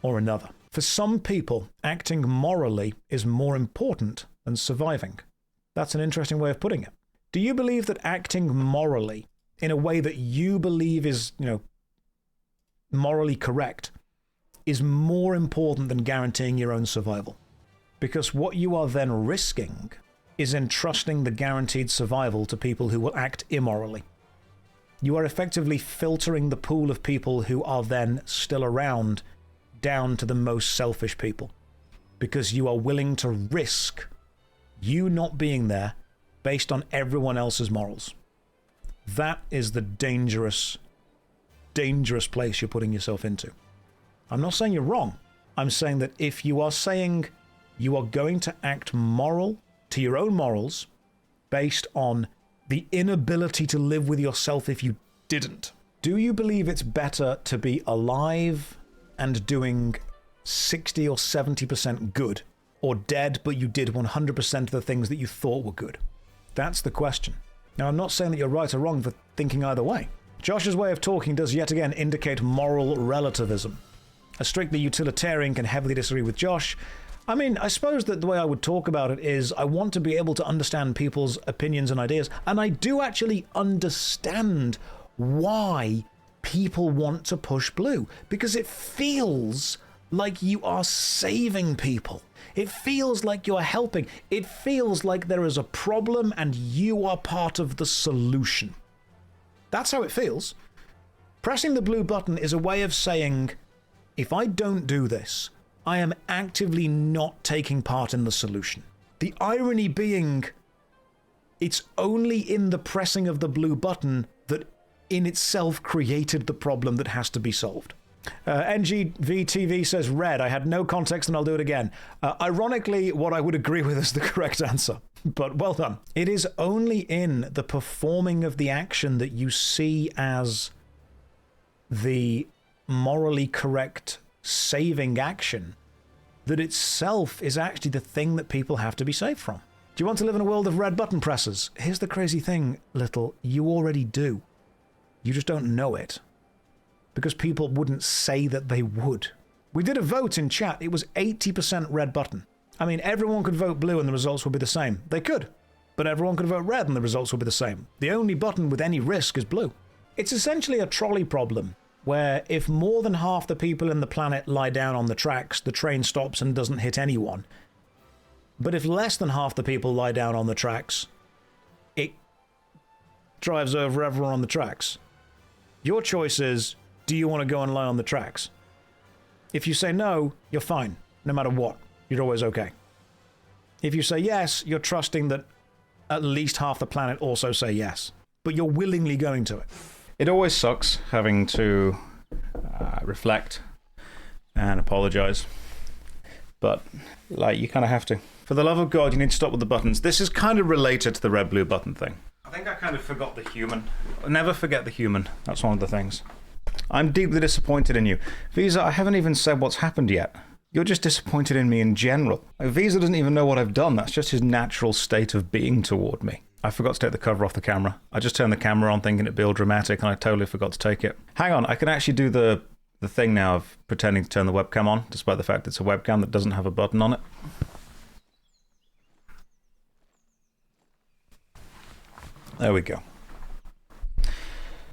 or another. For some people, acting morally is more important than surviving. That's an interesting way of putting it. Do you believe that acting morally in a way that you believe is, morally correct is more important than guaranteeing your own survival? Because what you are then risking is entrusting the guaranteed survival to people who will act immorally. You are effectively filtering the pool of people who are then still around down to the most selfish people, because you are willing to risk you not being there based on everyone else's morals. That is the dangerous, dangerous place you're putting yourself into. I'm not saying you're wrong. I'm saying that if you are saying you are going to act moral to your own morals based on the inability to live with yourself if you didn't, do you believe it's better to be alive and doing 60 or 70% good, or dead but you did 100% of the things that you thought were good? That's the question. Now, I'm not saying that you're right or wrong for thinking either way. Josh's way of talking does yet again indicate moral relativism. A strictly utilitarian can heavily disagree with Josh. I mean, I suppose that the way I would talk about it is I want to be able to understand people's opinions and ideas, and I do actually understand why people want to push blue, because it feels like you are saving people. It feels like you're helping. It feels like there is a problem and you are part of the solution. That's how it feels. Pressing the blue button is a way of saying, if I don't do this, I am actively not taking part in the solution. The irony being, it's only in the pressing of the blue button that in itself created the problem that has to be solved. NGVTV says red. I had no context and I'll do it again. Ironically, what I would agree with is the correct answer, but well done. It is only in the performing of the action that you see as the morally correct saving action that itself is actually the thing that people have to be saved from. Do you want to live in a world of red button pressers? Here's the crazy thing, Little. You already do. You just don't know it. Because people wouldn't say that they would. We did a vote in chat. It was 80% red button. I mean, everyone could vote blue and the results would be the same. They could. But everyone could vote red and the results would be the same. The only button with any risk is blue. It's essentially a trolley problem, where if more than half the people in the planet lie down on the tracks, the train stops and doesn't hit anyone. But if less than half the people lie down on the tracks, it drives over everyone on the tracks. Your choice is, do you want to go and lie on the tracks? If you say no, you're fine, no matter what. You're always okay. If you say yes, you're trusting that at least half the planet also say yes. But you're willingly going to it. It always sucks having to reflect and apologize. But, you kind of have to. For the love of God, you need to stop with the buttons. This is kind of related to the red-blue button thing. I think I kind of forgot the human. Never forget the human. That's one of the things. I'm deeply disappointed in you. Visa, I haven't even said what's happened yet. You're just disappointed in me in general. Visa doesn't even know what I've done. That's just his natural state of being toward me. I forgot to take the cover off the camera. I just turned the camera on thinking it'd be all dramatic, and I totally forgot to take it. Hang on, I can actually do the thing now of pretending to turn the webcam on, despite the fact it's a webcam that doesn't have a button on it. There we go.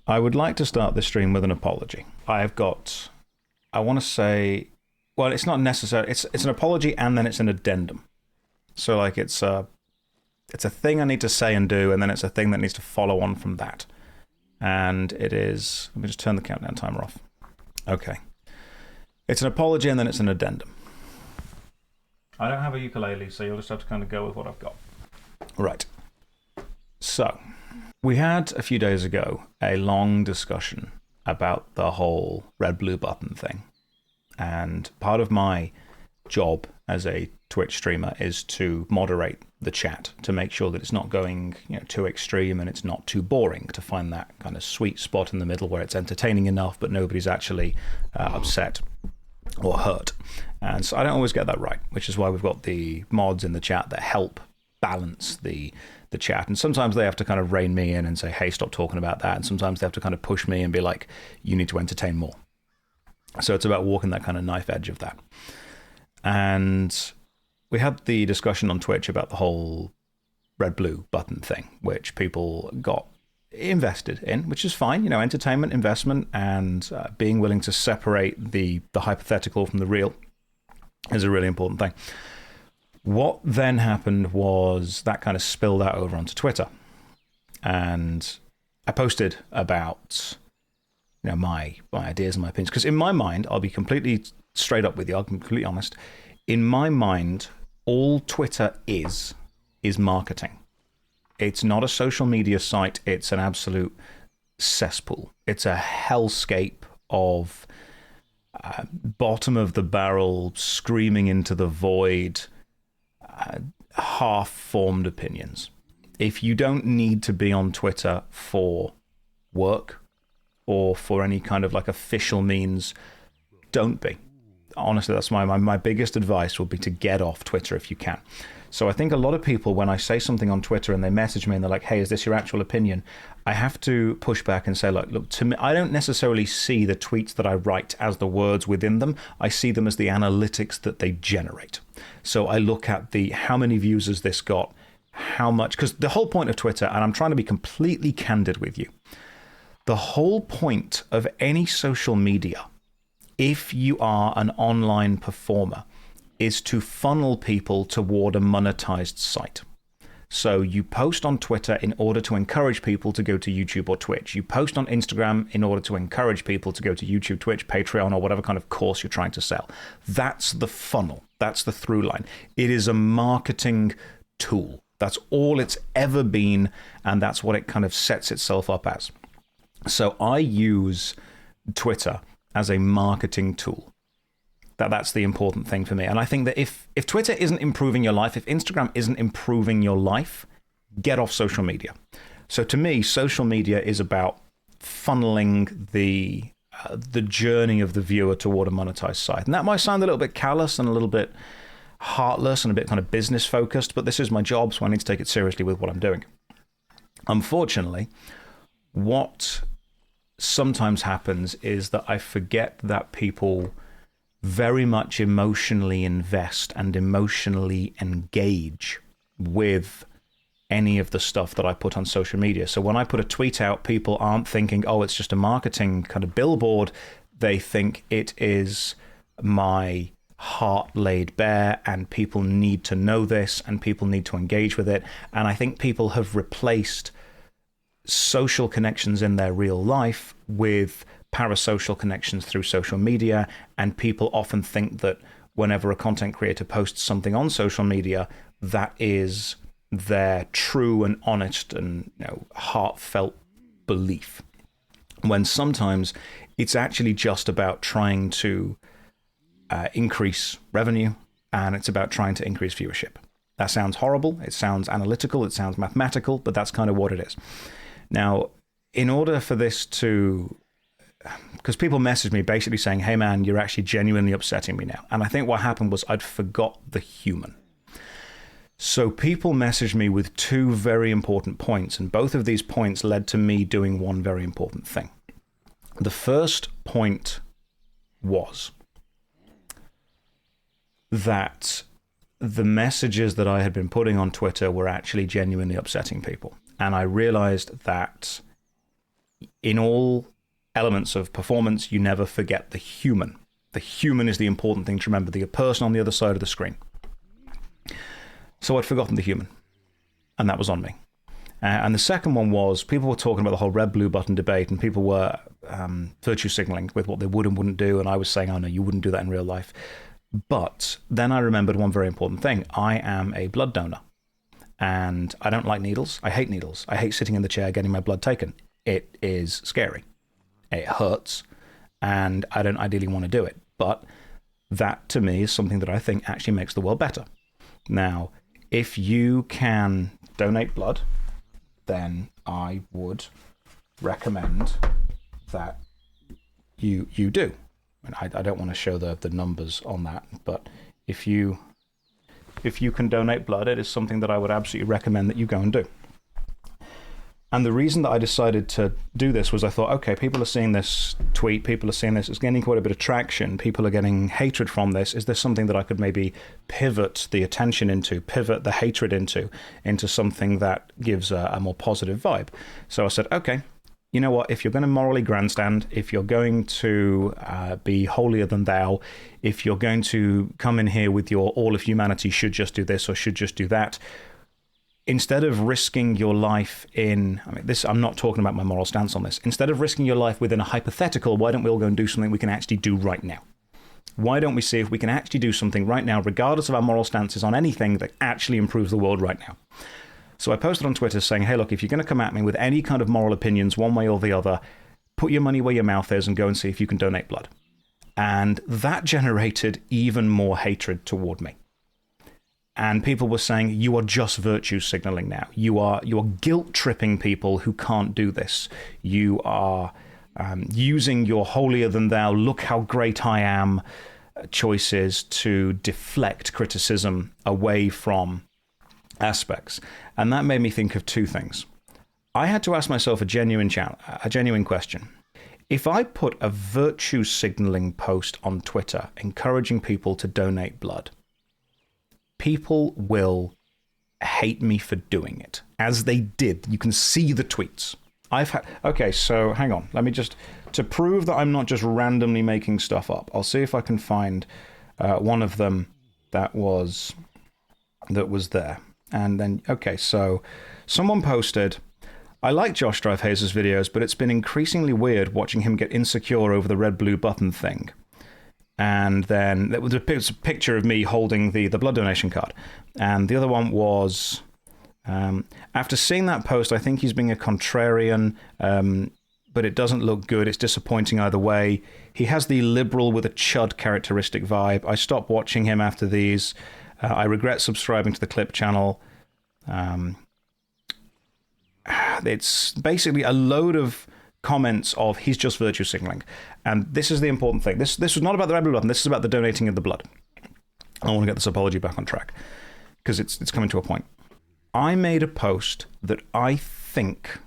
I would like to start this stream with an apology. I want to say, well, it's not necessary. It's an apology and then it's an addendum. So it's a thing I need to say and do, and then it's a thing that needs to follow on from that. And it is, let me just turn the countdown timer off. Okay. It's an apology and then it's an addendum. I don't have a ukulele, so you'll just have to kind of go with what I've got. Right. So, we had a few days ago a long discussion about the whole red-blue button thing. And part of my job as a Twitch streamer is to moderate the chat to make sure that it's not going too extreme and it's not too boring, to find that kind of sweet spot in the middle where it's entertaining enough but nobody's actually upset or hurt. And so I don't always get that right, which is why we've got the mods in the chat that help balance the chat. And sometimes they have to kind of rein me in and say, hey, stop talking about that. And sometimes they have to kind of push me and be like, you need to entertain more. So it's about walking that kind of knife edge of that. And we had the discussion on Twitch about the whole red-blue button thing, which people got invested in, which is fine. Entertainment, investment, and being willing to separate the hypothetical from the real is a really important thing. What then happened was that kind of spilled out over onto Twitter. And I posted about my ideas and my opinions. Because in my mind, I'll be completely straight up with you, I'll be completely honest. In my mind, all Twitter is marketing. It's not a social media site. It's an absolute cesspool. It's a hellscape of bottom of the barrel, screaming into the void, half-formed opinions. If you don't need to be on Twitter for work or for any kind of like official means, don't be. Honestly, that's my biggest advice would be to get off Twitter if you can. So I think a lot of people, when I say something on Twitter and they message me and they're like, hey, is this your actual opinion? I have to push back and say, look, to me, I don't necessarily see the tweets that I write as the words within them. I see them as the analytics that they generate. So I look at how many views has this got, how much, because the whole point of Twitter, and I'm trying to be completely candid with you, the whole point of any social media, if you are an online performer, is to funnel people toward a monetized site. So you post on Twitter in order to encourage people to go to YouTube or Twitch. You post on Instagram in order to encourage people to go to YouTube, Twitch, Patreon, or whatever kind of course you're trying to sell. That's the funnel. That's the through line. It is a marketing tool. That's all it's ever been, and that's what it kind of sets itself up as. So I use Twitter as a marketing tool. That's the important thing for me. And I think that if Twitter isn't improving your life, if Instagram isn't improving your life, get off social media. So to me, social media is about funneling the journey of the viewer toward a monetized site. And that might sound a little bit callous and a little bit heartless and a bit kind of business focused, but this is my job, so I need to take it seriously with what I'm doing. Unfortunately, what sometimes happens is that I forget that people very much emotionally invest and emotionally engage with any of the stuff that I put on social media. So when I put a tweet out, people aren't thinking, oh, it's just a marketing kind of billboard. They think it is my heart laid bare and people need to know this and people need to engage with it. And I think people have replaced social connections in their real life with parasocial connections through social media, and people often think that whenever a content creator posts something on social media, that is their true and honest and heartfelt belief, when sometimes it's actually just about trying to increase revenue, and it's about trying to increase viewership. That sounds horrible, it sounds analytical, it sounds mathematical, but that's kind of what it is. Now, in order for this to, because people message me basically saying, hey man, you're actually genuinely upsetting me now. And I think what happened was I'd forgot the human. So people messaged me with two very important points, and both of these points led to me doing one very important thing. The first point was that the messages that I had been putting on Twitter were actually genuinely upsetting people. And I realized that in all elements of performance, you never forget the human. The human is the important thing to remember, the person on the other side of the screen. So I'd forgotten the human, and that was on me. And the second one was people were talking about the whole red-blue button debate, and people were virtue signaling with what they would and wouldn't do. And I was saying, oh, no, you wouldn't do that in real life. But then I remembered one very important thing. I am a blood donor, and I don't like needles. I hate needles. I hate sitting in the chair getting my blood taken. It is scary. It hurts, and I don't ideally want to do it. But that, to me, is something that I think actually makes the world better. Now, if you can donate blood, then I would recommend that you do. And I don't want to show the numbers on that, but if you can donate blood, it is something that I would absolutely recommend that you go and do. And the reason that I decided to do this was I thought, okay, people are seeing this tweet, people are seeing this, it's gaining quite a bit of traction, people are getting hatred from this. Is there something that I could maybe pivot the attention into, pivot the hatred into something that gives a more positive vibe? So I said, okay, you know what, if you're going to morally grandstand, if you're going to be holier than thou, if you're going to come in here with your all of humanity should just do this or should just do that, instead of risking your life in, I'm not talking about my moral stance on this. Instead of risking your life within a hypothetical, why don't we all go and do something we can actually do right now? Why don't we see if we can actually do something right now, regardless of our moral stances on anything, that actually improves the world right now? So I posted on Twitter saying, hey, look, if you're going to come at me with any kind of moral opinions, one way or the other, put your money where your mouth is and go and see if you can donate blood. And that generated even more hatred toward me. And people were saying, you are just virtue signaling now. You are guilt-tripping people who can't do this. You are using your holier-than-thou, look how great I am choices to deflect criticism away from aspects. And that made me think of two things. I had to ask myself a genuine question. If I put a virtue signaling post on Twitter encouraging people to donate blood, people will hate me for doing it, as they did. You can see the tweets. Okay, so hang on. Let me just, to prove that I'm not just randomly making stuff up, I'll see if I can find one of them that was there. And then, okay, so someone posted, I like JoshStrifeHayes' videos, but it's been increasingly weird watching him get insecure over the red-blue button thing. And then there was a picture of me holding the blood donation card. And the other one was, after seeing that post, I think he's being a contrarian, but it doesn't look good. It's disappointing either way. He has the liberal with a chud characteristic vibe. I stopped watching him after these. I regret subscribing to the clip channel. It's basically a load of comments of he's just virtue signaling. And this is the important thing. This was not about the red blue button. This is about the donating of the blood. I want to get this apology back on track because it's coming to a point. I made a post that I think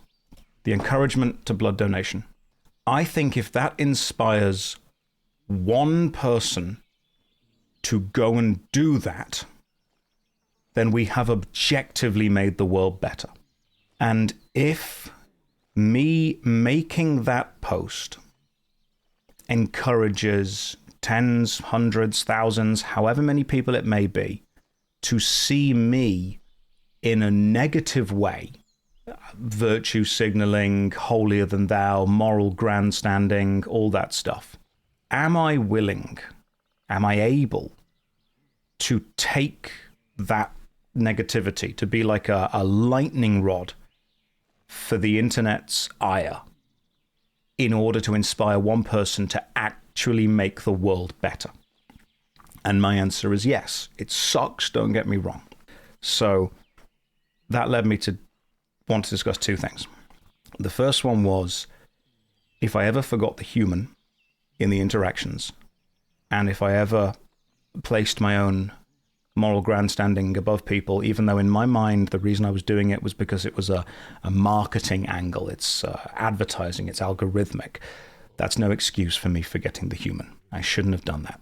the encouragement to blood donation, I think if that inspires one person to go and do that, then we have objectively made the world better. And if me making that post encourages tens, hundreds, thousands, however many people it may be, to see me in a negative way, virtue signaling, holier than thou, moral grandstanding, all that stuff, am I willing, am I able to take that negativity to be like a lightning rod for the internet's ire in order to inspire one person to actually make the world better? And my answer is yes. It sucks, don't get me wrong. So that led me to want to discuss two things. The first one was, if I ever forgot the human in the interactions, and if I ever placed my own moral grandstanding above people, even though in my mind the reason I was doing it was because it was a marketing angle, it's advertising, it's algorithmic, that's no excuse for me forgetting the human. I shouldn't have done that.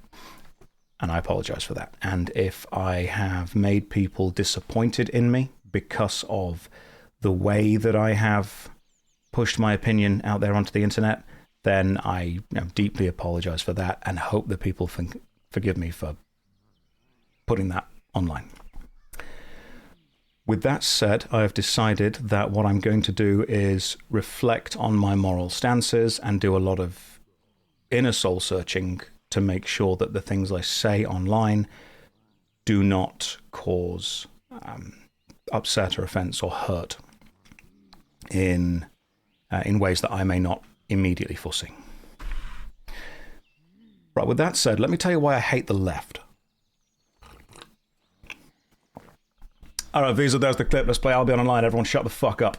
And I apologize for that. And if I have made people disappointed in me because of the way that I have pushed my opinion out there onto the internet, then I deeply apologize for that and hope that people forgive me for putting that online. With that said, I have decided that what I'm going to do is reflect on my moral stances and do a lot of inner soul searching to make sure that the things I say online do not cause upset or offense or hurt in ways that I may not immediately foresee. Right, with that said, let me tell you why I hate the left. All right, Visa, there's the clip. Let's play Albion Online. Everyone shut the fuck up.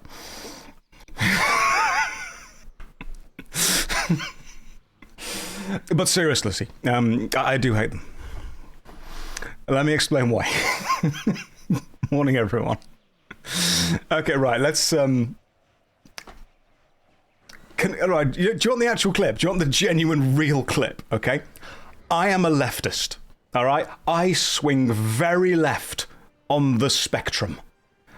But seriously, I do hate them. Let me explain why. Morning, everyone. Okay, right, let's... All right, do you want the actual clip? Do you want the genuine, real clip, okay? I am a leftist, all right? I swing very left on the spectrum.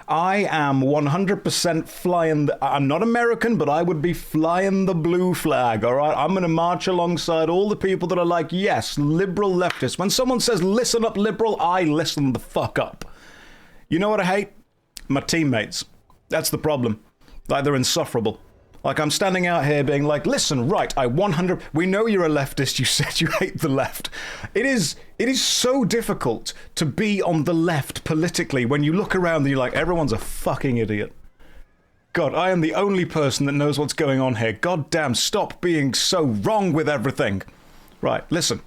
I am 100% flying I'm not American, but I would be flying the blue flag, all right? I'm going to march alongside all the people that are like, yes, liberal leftists. When someone says, listen up, liberal, I listen the fuck up. You know what I hate? My teammates. That's the problem. Like, they're insufferable. Like, I'm standing out here being like, listen, right, we know you're a leftist, you said you hate the left. It is so difficult to be on the left politically when you look around and you're like, everyone's a fucking idiot. God, I am the only person that knows what's going on here. God damn, stop being so wrong with everything. Right, listen,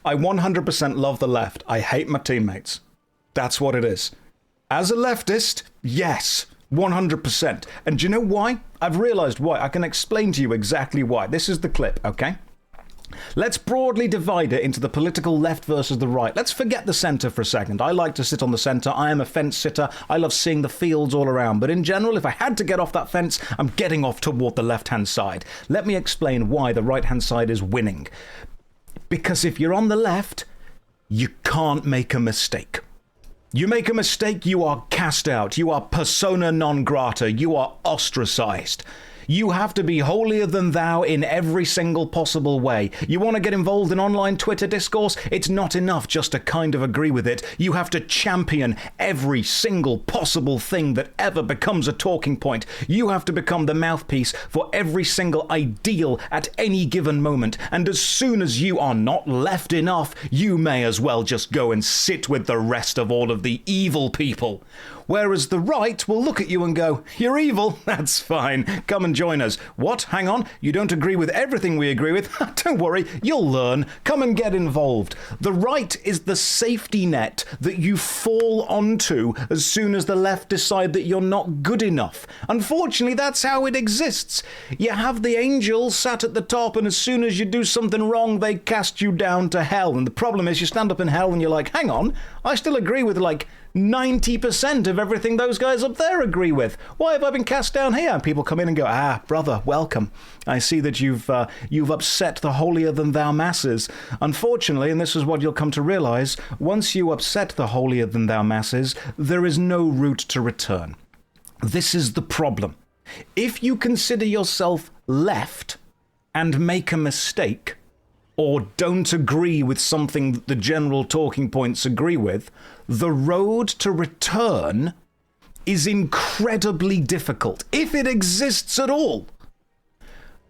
I 100% love the left. I hate my teammates. That's what it is. As a leftist, yes. 100%. And do you know why? I've realized why. I can explain to you exactly why. This is the clip, okay? Let's broadly divide it into the political left versus the right. Let's forget the center for a second. I like to sit on the center. I am a fence sitter. I love seeing the fields all around. But in general, if I had to get off that fence, I'm getting off toward the left-hand side. Let me explain why the right-hand side is winning. Because if you're on the left, you can't make a mistake. You make a mistake, you are cast out. You are persona non grata. You are ostracized. You have to be holier than thou in every single possible way. You want to get involved in online Twitter discourse? It's not enough just to kind of agree with it. You have to champion every single possible thing that ever becomes a talking point. You have to become the mouthpiece for every single ideal at any given moment. And as soon as you are not left enough, you may as well just go and sit with the rest of all of the evil people. Whereas the right will look at you and go, you're evil, that's fine, come and join us. What? Hang on, you don't agree with everything we agree with? Don't worry, you'll learn, come and get involved. The right is the safety net that you fall onto as soon as the left decide that you're not good enough. Unfortunately, that's how it exists. You have the angels sat at the top, and as soon as you do something wrong, they cast you down to hell. And the problem is you stand up in hell and you're like, hang on, I still agree with like 90% of everything those guys up there agree with. Why have I been cast down here? And people come in and go, brother, welcome. I see that you've upset the holier-than-thou masses. Unfortunately, and this is what you'll come to realize, once you upset the holier-than-thou masses, there is no route to return. This is the problem. If you consider yourself left and make a mistake, or don't agree with something that the general talking points agree with, the road to return is incredibly difficult, if it exists at all.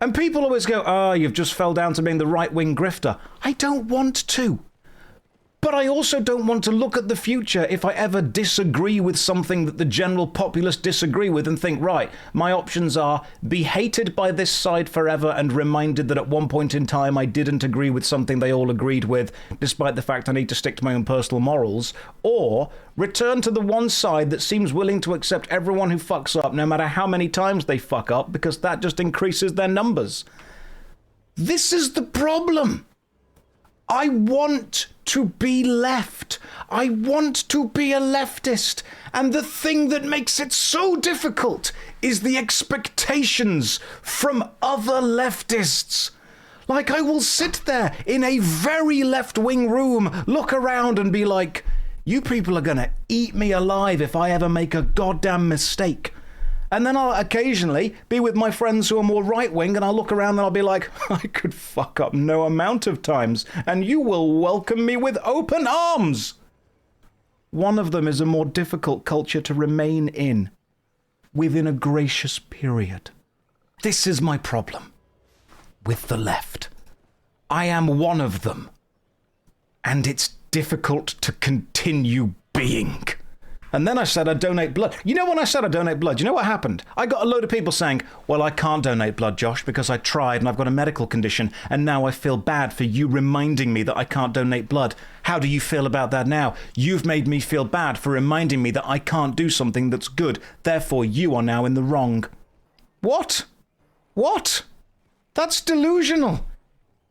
And people always go, you've just fell down to being the right-wing grifter. I don't want to. But I also don't want to look at the future if I ever disagree with something that the general populace disagree with and think, right, my options are be hated by this side forever and reminded that at one point in time I didn't agree with something they all agreed with, despite the fact I need to stick to my own personal morals, or return to the one side that seems willing to accept everyone who fucks up, no matter how many times they fuck up, because that just increases their numbers. This is the problem. I want to be left. I want to be a leftist. And the thing that makes it so difficult is the expectations from other leftists. Like, I will sit there in a very left-wing room, look around and be like, you people are going to eat me alive if I ever make a goddamn mistake. And then I'll occasionally be with my friends who are more right-wing, and I'll look around and I'll be like, I could fuck up no amount of times, and you will welcome me with open arms. One of them is a more difficult culture to remain in within a gracious period. This is my problem with the left. I am one of them, and it's difficult to continue being. And then I said I'd donate blood. You know, when I said I'd donate blood, you know what happened? I got a load of people saying, well, I can't donate blood, Josh, because I tried and I've got a medical condition, and now I feel bad for you reminding me that I can't donate blood. How do you feel about that now? You've made me feel bad for reminding me that I can't do something that's good. Therefore, you are now in the wrong. What? What? That's delusional.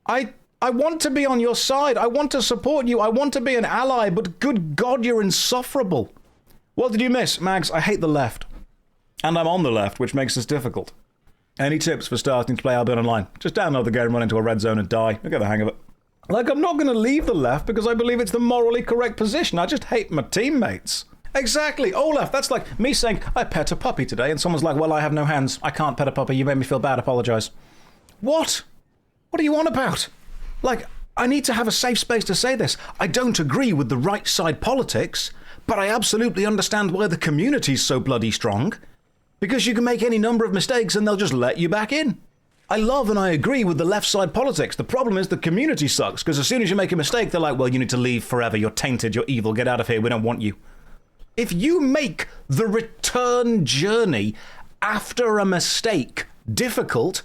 I want to be on your side. I want to support you. I want to be an ally, but good God, you're insufferable. What did you miss, Mags? I hate the left. And I'm on the left, which makes this difficult. Any tips for starting to play Albion Online? Just download the game, run into a red zone and die. You'll get the hang of it. Like, I'm not going to leave the left because I believe it's the morally correct position. I just hate my teammates. Exactly. Olaf, that's like me saying, I pet a puppy today, and someone's like, well, I have no hands. I can't pet a puppy. You made me feel bad. Apologise. What? What are you on about? Like, I need to have a safe space to say this. I don't agree with the right side politics, but I absolutely understand why the community's so bloody strong. Because you can make any number of mistakes and they'll just let you back in. I love and I agree with the left side politics. The problem is the community sucks, because as soon as you make a mistake, they're like, well, you need to leave forever. You're tainted. You're evil. Get out of here. We don't want you. If you make the return journey after a mistake difficult,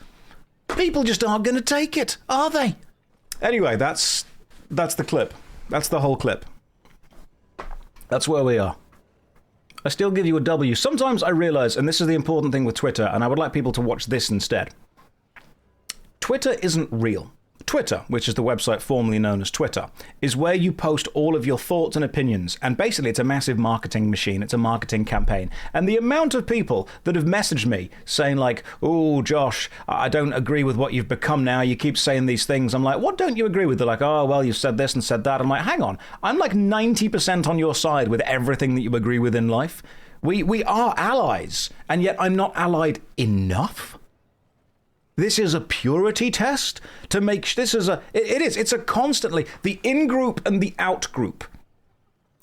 people just aren't going to take it, are they? Anyway, that's the clip. That's the whole clip. That's where we are. I still give you a W. Sometimes I realize, and this is the important thing with Twitter, and I would like people to watch this instead. Twitter isn't real. Twitter, which is the website formerly known as Twitter, is where you post all of your thoughts and opinions, and basically it's a massive marketing machine. It's a marketing campaign. And the amount of people that have messaged me saying like, oh, Josh, I don't agree with what you've become now. You keep saying these things. I'm like, what don't you agree with? They're like, oh, well, you've said this and said that. I'm like, hang on. I'm like 90% on your side with everything that you agree with in life. We are allies, and yet I'm not allied enough. This is a purity test to make this is it's a constantly the in-group and the out-group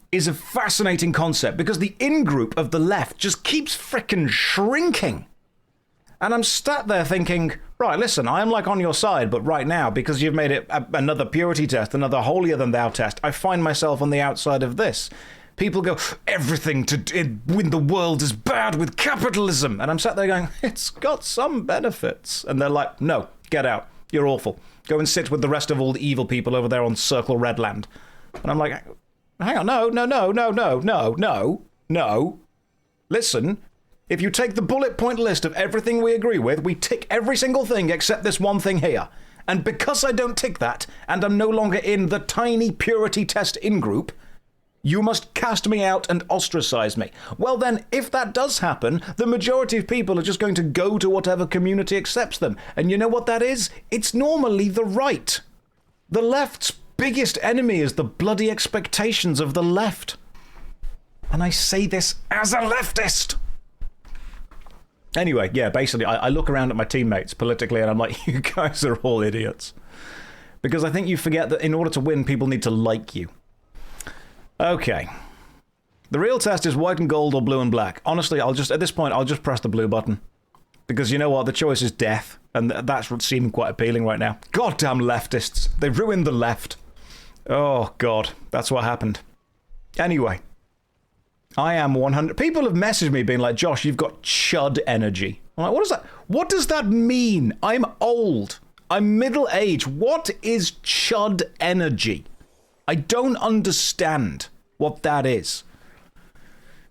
is a fascinating concept, because the in-group of the left just keeps frickin' shrinking. And I'm sat there thinking, right, listen, I'm like on your side, but right now, because you've made it another purity test, another holier than thou test, I find myself on the outside of this. People go, everything in the world is bad with capitalism. And I'm sat there going, it's got some benefits. And they're like, no, get out. You're awful. Go and sit with the rest of all the evil people over there on Circle Redland. And I'm like, hang on, no. Listen, if you take the bullet point list of everything we agree with, we tick every single thing except this one thing here. And because I don't tick that, and I'm no longer in the tiny purity test in-group, you must cast me out and ostracize me. Well then, if that does happen, the majority of people are just going to go to whatever community accepts them. And you know what that is? It's normally the right. The left's biggest enemy is the bloody expectations of the left. And I say this as a leftist. Anyway, yeah, basically, I look around at my teammates politically and I'm like, you guys are all idiots. Because I think you forget that in order to win, people need to like you. Okay. The real test is white and gold or blue and black. Honestly, at this point, I'll just press the blue button. Because you know what? The choice is death. And that's seeming quite appealing right now. Goddamn leftists. They ruined the left. Oh, God. That's what happened. Anyway. I am 100... People have messaged me being like, Josh, you've got chud energy. I'm like, what is that? What does that mean? I'm old. I'm middle-aged. What is chud energy? I don't understand what that is.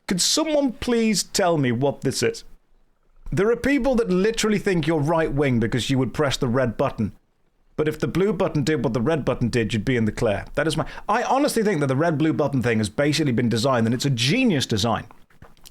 Could someone please tell me what this is? There are people that literally think you're right-wing because you would press the red button. But if the blue button did what the red button did, you'd be in the clear. That is I honestly think that the red-blue button thing has basically been designed, and it's a genius design.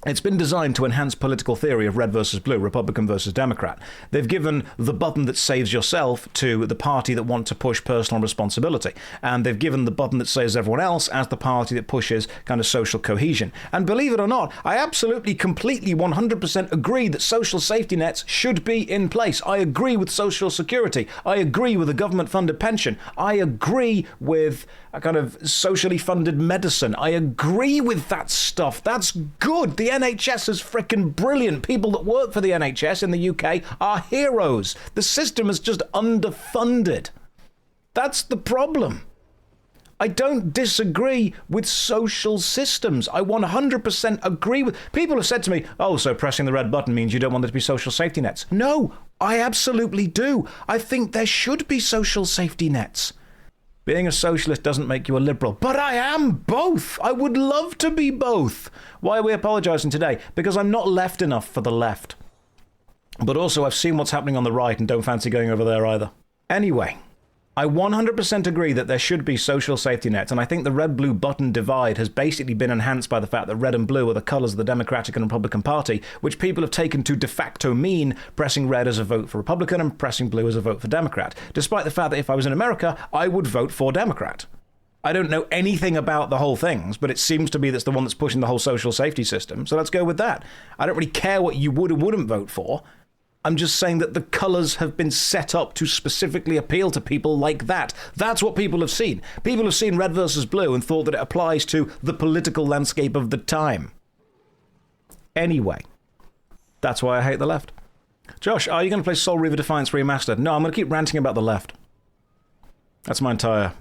It's been designed to enhance political theory of red versus blue, Republican versus Democrat. They've given the button that saves yourself to the party that want to push personal responsibility. And they've given the button that saves everyone else as the party that pushes kind of social cohesion. And believe it or not, I absolutely, completely, 100% agree that social safety nets should be in place. I agree with social security. I agree with a government-funded pension. I agree with a kind of socially funded medicine. I agree with that stuff. That's good. The NHS is freaking brilliant. People that work for the NHS in the UK are heroes. The system is just underfunded. That's the problem. I don't disagree with social systems. I 100% agree with... People have said to me, oh, so pressing the red button means you don't want there to be social safety nets. No, I absolutely do. I think there should be social safety nets. Being a socialist doesn't make you a liberal. But I am both. I would love to be both. Why are we apologizing today? Because I'm not left enough for the left. But also I've seen what's happening on the right and don't fancy going over there either. Anyway, I 100% agree that there should be social safety nets, and I think the red-blue button divide has basically been enhanced by the fact that red and blue are the colours of the Democratic and Republican Party, which people have taken to de facto mean pressing red as a vote for Republican and pressing blue as a vote for Democrat, despite the fact that if I was in America, I would vote for Democrat. I don't know anything about the whole things, but it seems to be that's the one that's pushing the whole social safety system, so let's go with that. I don't really care what you would or wouldn't vote for. I'm just saying that the colours have been set up to specifically appeal to people like that. That's what people have seen. People have seen red versus blue and thought that it applies to the political landscape of the time. Anyway, that's why I hate the left. Josh, are you going to play Soul Reaver Defiance Remastered? No, I'm going to keep ranting about the left. That's my entire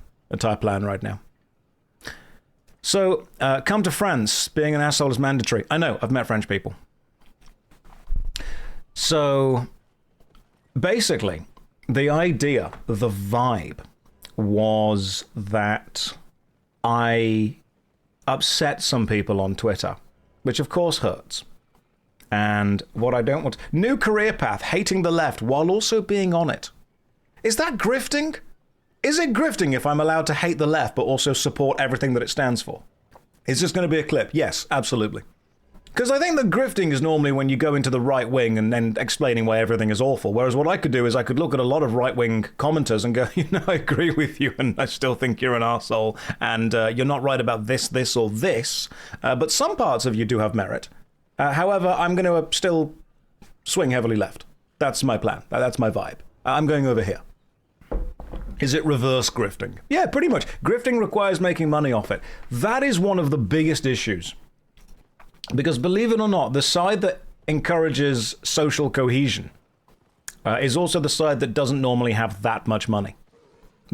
plan right now. So, come to France. Being an asshole is mandatory. I know, I've met French people. So, basically, the idea, the vibe, was that I upset some people on Twitter, which of course hurts. And what I don't want... New career path, hating the left while also being on it. Is that grifting? Is it grifting if I'm allowed to hate the left but also support everything that it stands for? Is this going to be a clip? Yes, absolutely. Because I think that grifting is normally when you go into the right wing and then explaining why everything is awful. Whereas what I could do is I could look at a lot of right-wing commenters and go, you know, I agree with you and I still think you're an arsehole and you're not right about this, this or this. But some parts of you do have merit. However, I'm going to still swing heavily left. That's my plan. That's my vibe. I'm going over here. Is it reverse grifting? Yeah, pretty much. Grifting requires making money off it. That is one of the biggest issues. Because believe it or not, the side that encourages social cohesion is also the side that doesn't normally have that much money.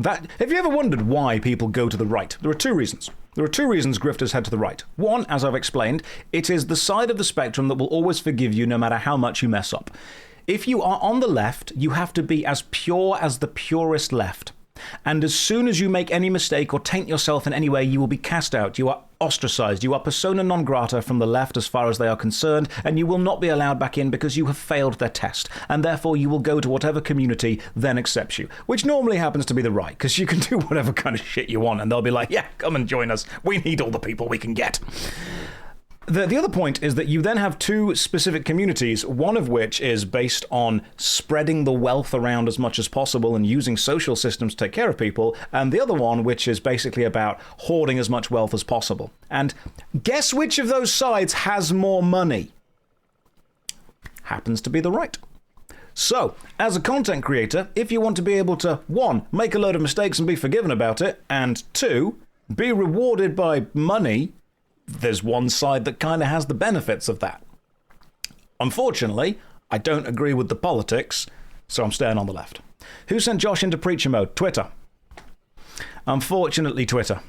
Have you ever wondered why people go to the right? There are two reasons. There are two reasons grifters head to the right. One, as I've explained, it is the side of the spectrum that will always forgive you no matter how much you mess up. If you are on the left, you have to be as pure as the purest left. And as soon as you make any mistake or taint yourself in any way, you will be cast out. You are ostracized. You are persona non grata from the left as far as they are concerned, and you will not be allowed back in because you have failed their test. And therefore, you will go to whatever community then accepts you, which normally happens to be the right, because you can do whatever kind of shit you want, and they'll be like, yeah, come and join us. We need all the people we can get. The other point is that you then have two specific communities, one of which is based on spreading the wealth around as much as possible and using social systems to take care of people, and the other one which is basically about hoarding as much wealth as possible. And guess which of those sides has more money? Happens to be the right. So, as a content creator, if you want to be able to, 1, make a load of mistakes and be forgiven about it, and 2, be rewarded by money, there's one side that kind of has the benefits of that. Unfortunately, I don't agree with the politics, so I'm staying on the left. Who sent Josh into preacher mode? Twitter. Unfortunately, Twitter.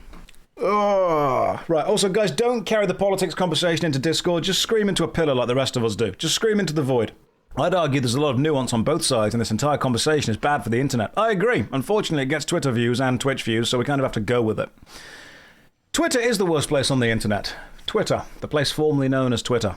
Ugh. Right, also guys, don't carry the politics conversation into Discord. Just scream into a pillar like the rest of us do. Just scream into the void. I'd argue there's a lot of nuance on both sides, and this entire conversation is bad for the internet. I agree. Unfortunately, it gets Twitter views and Twitch views, so we kind of have to go with it. Twitter is the worst place on the internet. Twitter, the place formerly known as Twitter.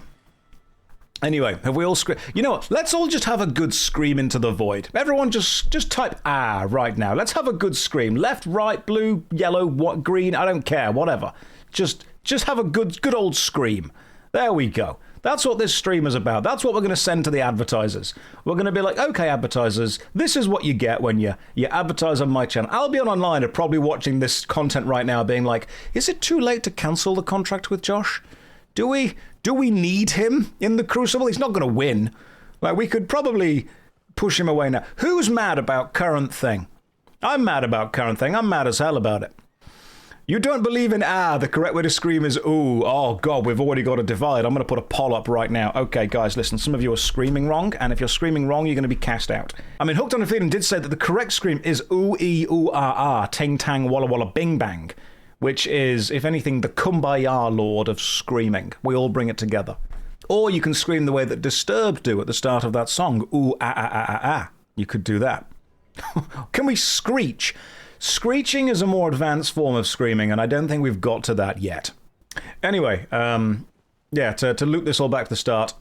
Anyway, have we all you know what? Let's all just have a good scream into the void. Everyone just type "ah" right now. Let's have a good scream. Left, right, blue, yellow, what, green, I don't care, whatever. Just have a good old scream. There we go. That's what this stream is about. That's what we're going to send to the advertisers. We're going to be like, okay, advertisers, this is what you get when you advertise on my channel. Albion Online are probably watching this content right now being like, is it too late to cancel the contract with Josh? Do we need him in the Crucible? He's not going to win. Like, we could probably push him away now. Who's mad about current thing? I'm mad about current thing. I'm mad as hell about it. You don't believe in the correct way to scream is ooh. Oh, God, we've already got a divide. I'm going to put a poll up right now. Okay, guys, listen, some of you are screaming wrong, and if you're screaming wrong, you're going to be cast out. I mean, Hooked on a Feeling did say that the correct scream is ooh-ee, ooh-ah-ah, ting-tang, walla-walla, bing-bang, which is, if anything, the kumbaya lord of screaming. We all bring it together. Or you can scream the way that Disturbed do at the start of that song, ooh-ah-ah-ah-ah-ah. You could do that. Can we screech? Screeching is a more advanced form of screaming, and I don't think we've got to that yet. Anyway, yeah, to loop this all back to the start,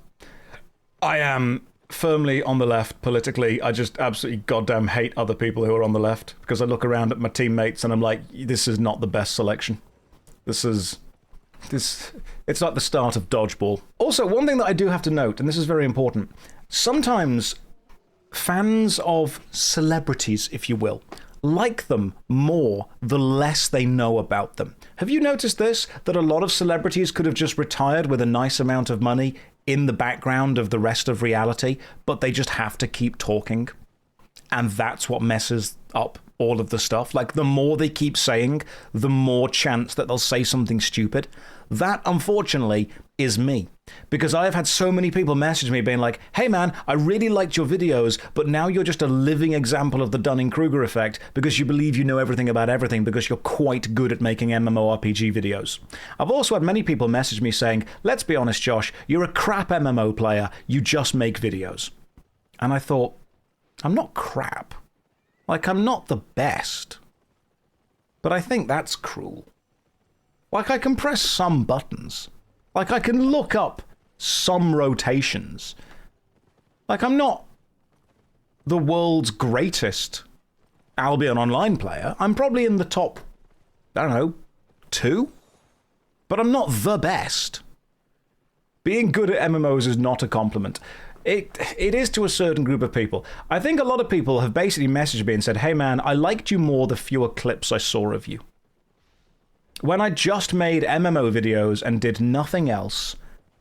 I am firmly on the left politically. I just absolutely goddamn hate other people who are on the left, because I look around at my teammates and I'm like, this is not the best selection. It's like the start of dodgeball. Also, one thing that I do have to note, and this is very important, sometimes fans of celebrities, if you will, like them more the less they know about them. Have you noticed this? That a lot of celebrities could have just retired with a nice amount of money in the background of the rest of reality, but they just have to keep talking. And that's what messes up all of the stuff. Like, the more they keep saying, the more chance that they'll say something stupid. That, unfortunately, is me. Because I have had so many people message me being like, hey man, I really liked your videos, but now you're just a living example of the Dunning-Kruger effect because you believe you know everything about everything because you're quite good at making MMORPG videos. I've also had many people message me saying, let's be honest, Josh, you're a crap MMO player, you just make videos. And I thought, I'm not crap. Like, I'm not the best. But I think that's cruel. Like, I can press some buttons. Like, I can look up some rotations. Like, I'm not the world's greatest Albion Online player. I'm probably in the top, I don't know, 2? But I'm not the best. Being good at MMOs is not a compliment. It is to a certain group of people. I think a lot of people have basically messaged me and said, hey man, I liked you more the fewer clips I saw of you. When I just made MMO videos and did nothing else,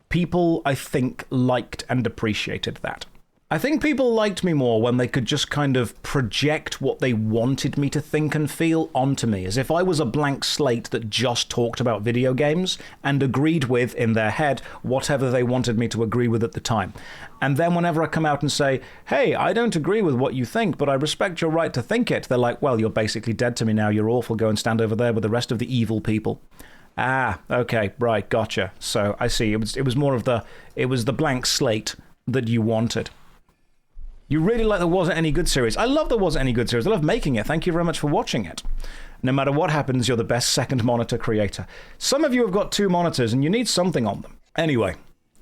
people, I think, liked and appreciated that. I think people liked me more when they could just kind of project what they wanted me to think and feel onto me, as if I was a blank slate that just talked about video games and agreed with, in their head, whatever they wanted me to agree with at the time. And then whenever I come out and say, hey, I don't agree with what you think, but I respect your right to think it, they're like, well, you're basically dead to me now, you're awful, go and stand over there with the rest of the evil people. Ah, okay, right, gotcha. So I see, it was more of the blank slate that you wanted. You really like There Wasn't Any Good series. I love There Wasn't Any Good series. I love making it. Thank you very much for watching it. No matter what happens, you're the best second monitor creator. Some of you have got 2 monitors and you need something on them. Anyway,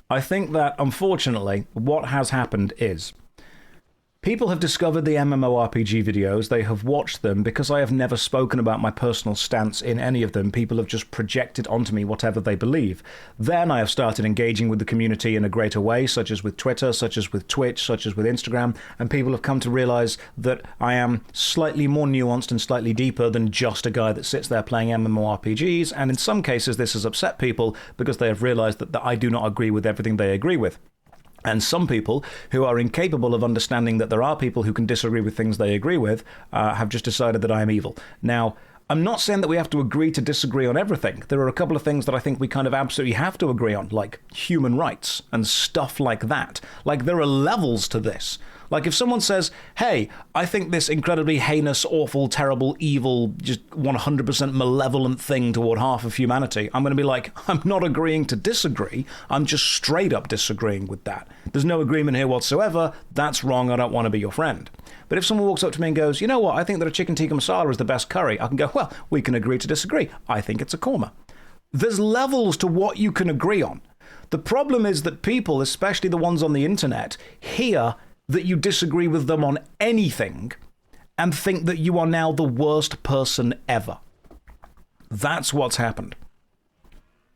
I think that, unfortunately, what has happened is people have discovered the MMORPG videos, they have watched them. Because I have never spoken about my personal stance in any of them, people have just projected onto me whatever they believe. Then I have started engaging with the community in a greater way, such as with Twitter, such as with Twitch, such as with Instagram, and people have come to realize that I am slightly more nuanced and slightly deeper than just a guy that sits there playing MMORPGs, and in some cases this has upset people because they have realized that I do not agree with everything they agree with. And some people who are incapable of understanding that there are people who can disagree with things they agree with have just decided that I am evil. Now, I'm not saying that we have to agree to disagree on everything. There are a couple of things that I think we kind of absolutely have to agree on, like human rights and stuff like that. Like, there are levels to this. Like, if someone says, hey, I think this incredibly heinous, awful, terrible, evil, just 100% malevolent thing toward half of humanity, I'm going to be like, I'm not agreeing to disagree. I'm just straight up disagreeing with that. There's no agreement here whatsoever. That's wrong. I don't want to be your friend. But if someone walks up to me and goes, you know what, I think that a chicken tikka masala is the best curry, I can go, well, we can agree to disagree. I think it's a korma. There's levels to what you can agree on. The problem is that people, especially the ones on the internet, hear that you disagree with them on anything and think that you are now the worst person ever. That's what's happened.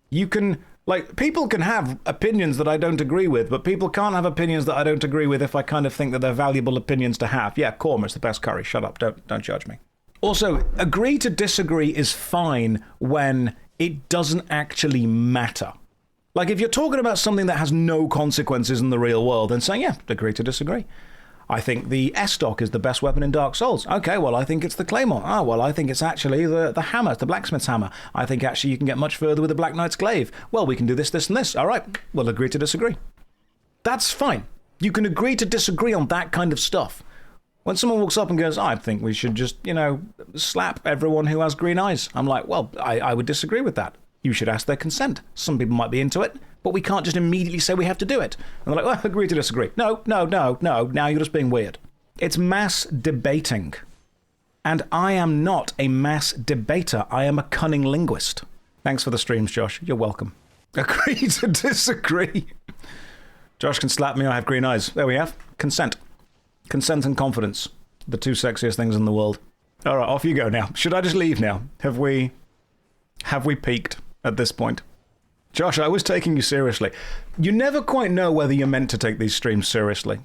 You can Like, people can have opinions that I don't agree with, but people can't have opinions that I don't agree with if I kind of think that they're valuable opinions to have. Yeah, korma's the best curry. Shut up. Don't judge me. Also, agree to disagree is fine when it doesn't actually matter. Like, if you're talking about something that has no consequences in the real world, then saying, yeah, agree to disagree. I think the S-stock is the best weapon in Dark Souls. Okay, well, I think it's the Claymore. Oh, well, I think it's actually the hammer, the blacksmith's hammer. I think actually you can get much further with the Black Knight's glaive. Well, we can do this, this, and this. All right, we'll agree to disagree. That's fine. You can agree to disagree on that kind of stuff. When someone walks up and goes, I think we should just, slap everyone who has green eyes. I'm like, well, I would disagree with that. You should ask their consent. Some people might be into it, but we can't just immediately say we have to do it. And they're like, well, agree to disagree. No. Now you're just being weird. It's mass debating. And I am not a mass debater. I am a cunning linguist. Thanks for the streams, Josh. You're welcome. Agree to disagree. Josh can slap me, I have green eyes. There we have. Consent. Consent and confidence. The two sexiest things in the world. All right, off you go now. Should I just leave now? Have we peaked at this point? Josh, I was taking you seriously. You never quite know whether you're meant to take these streams seriously.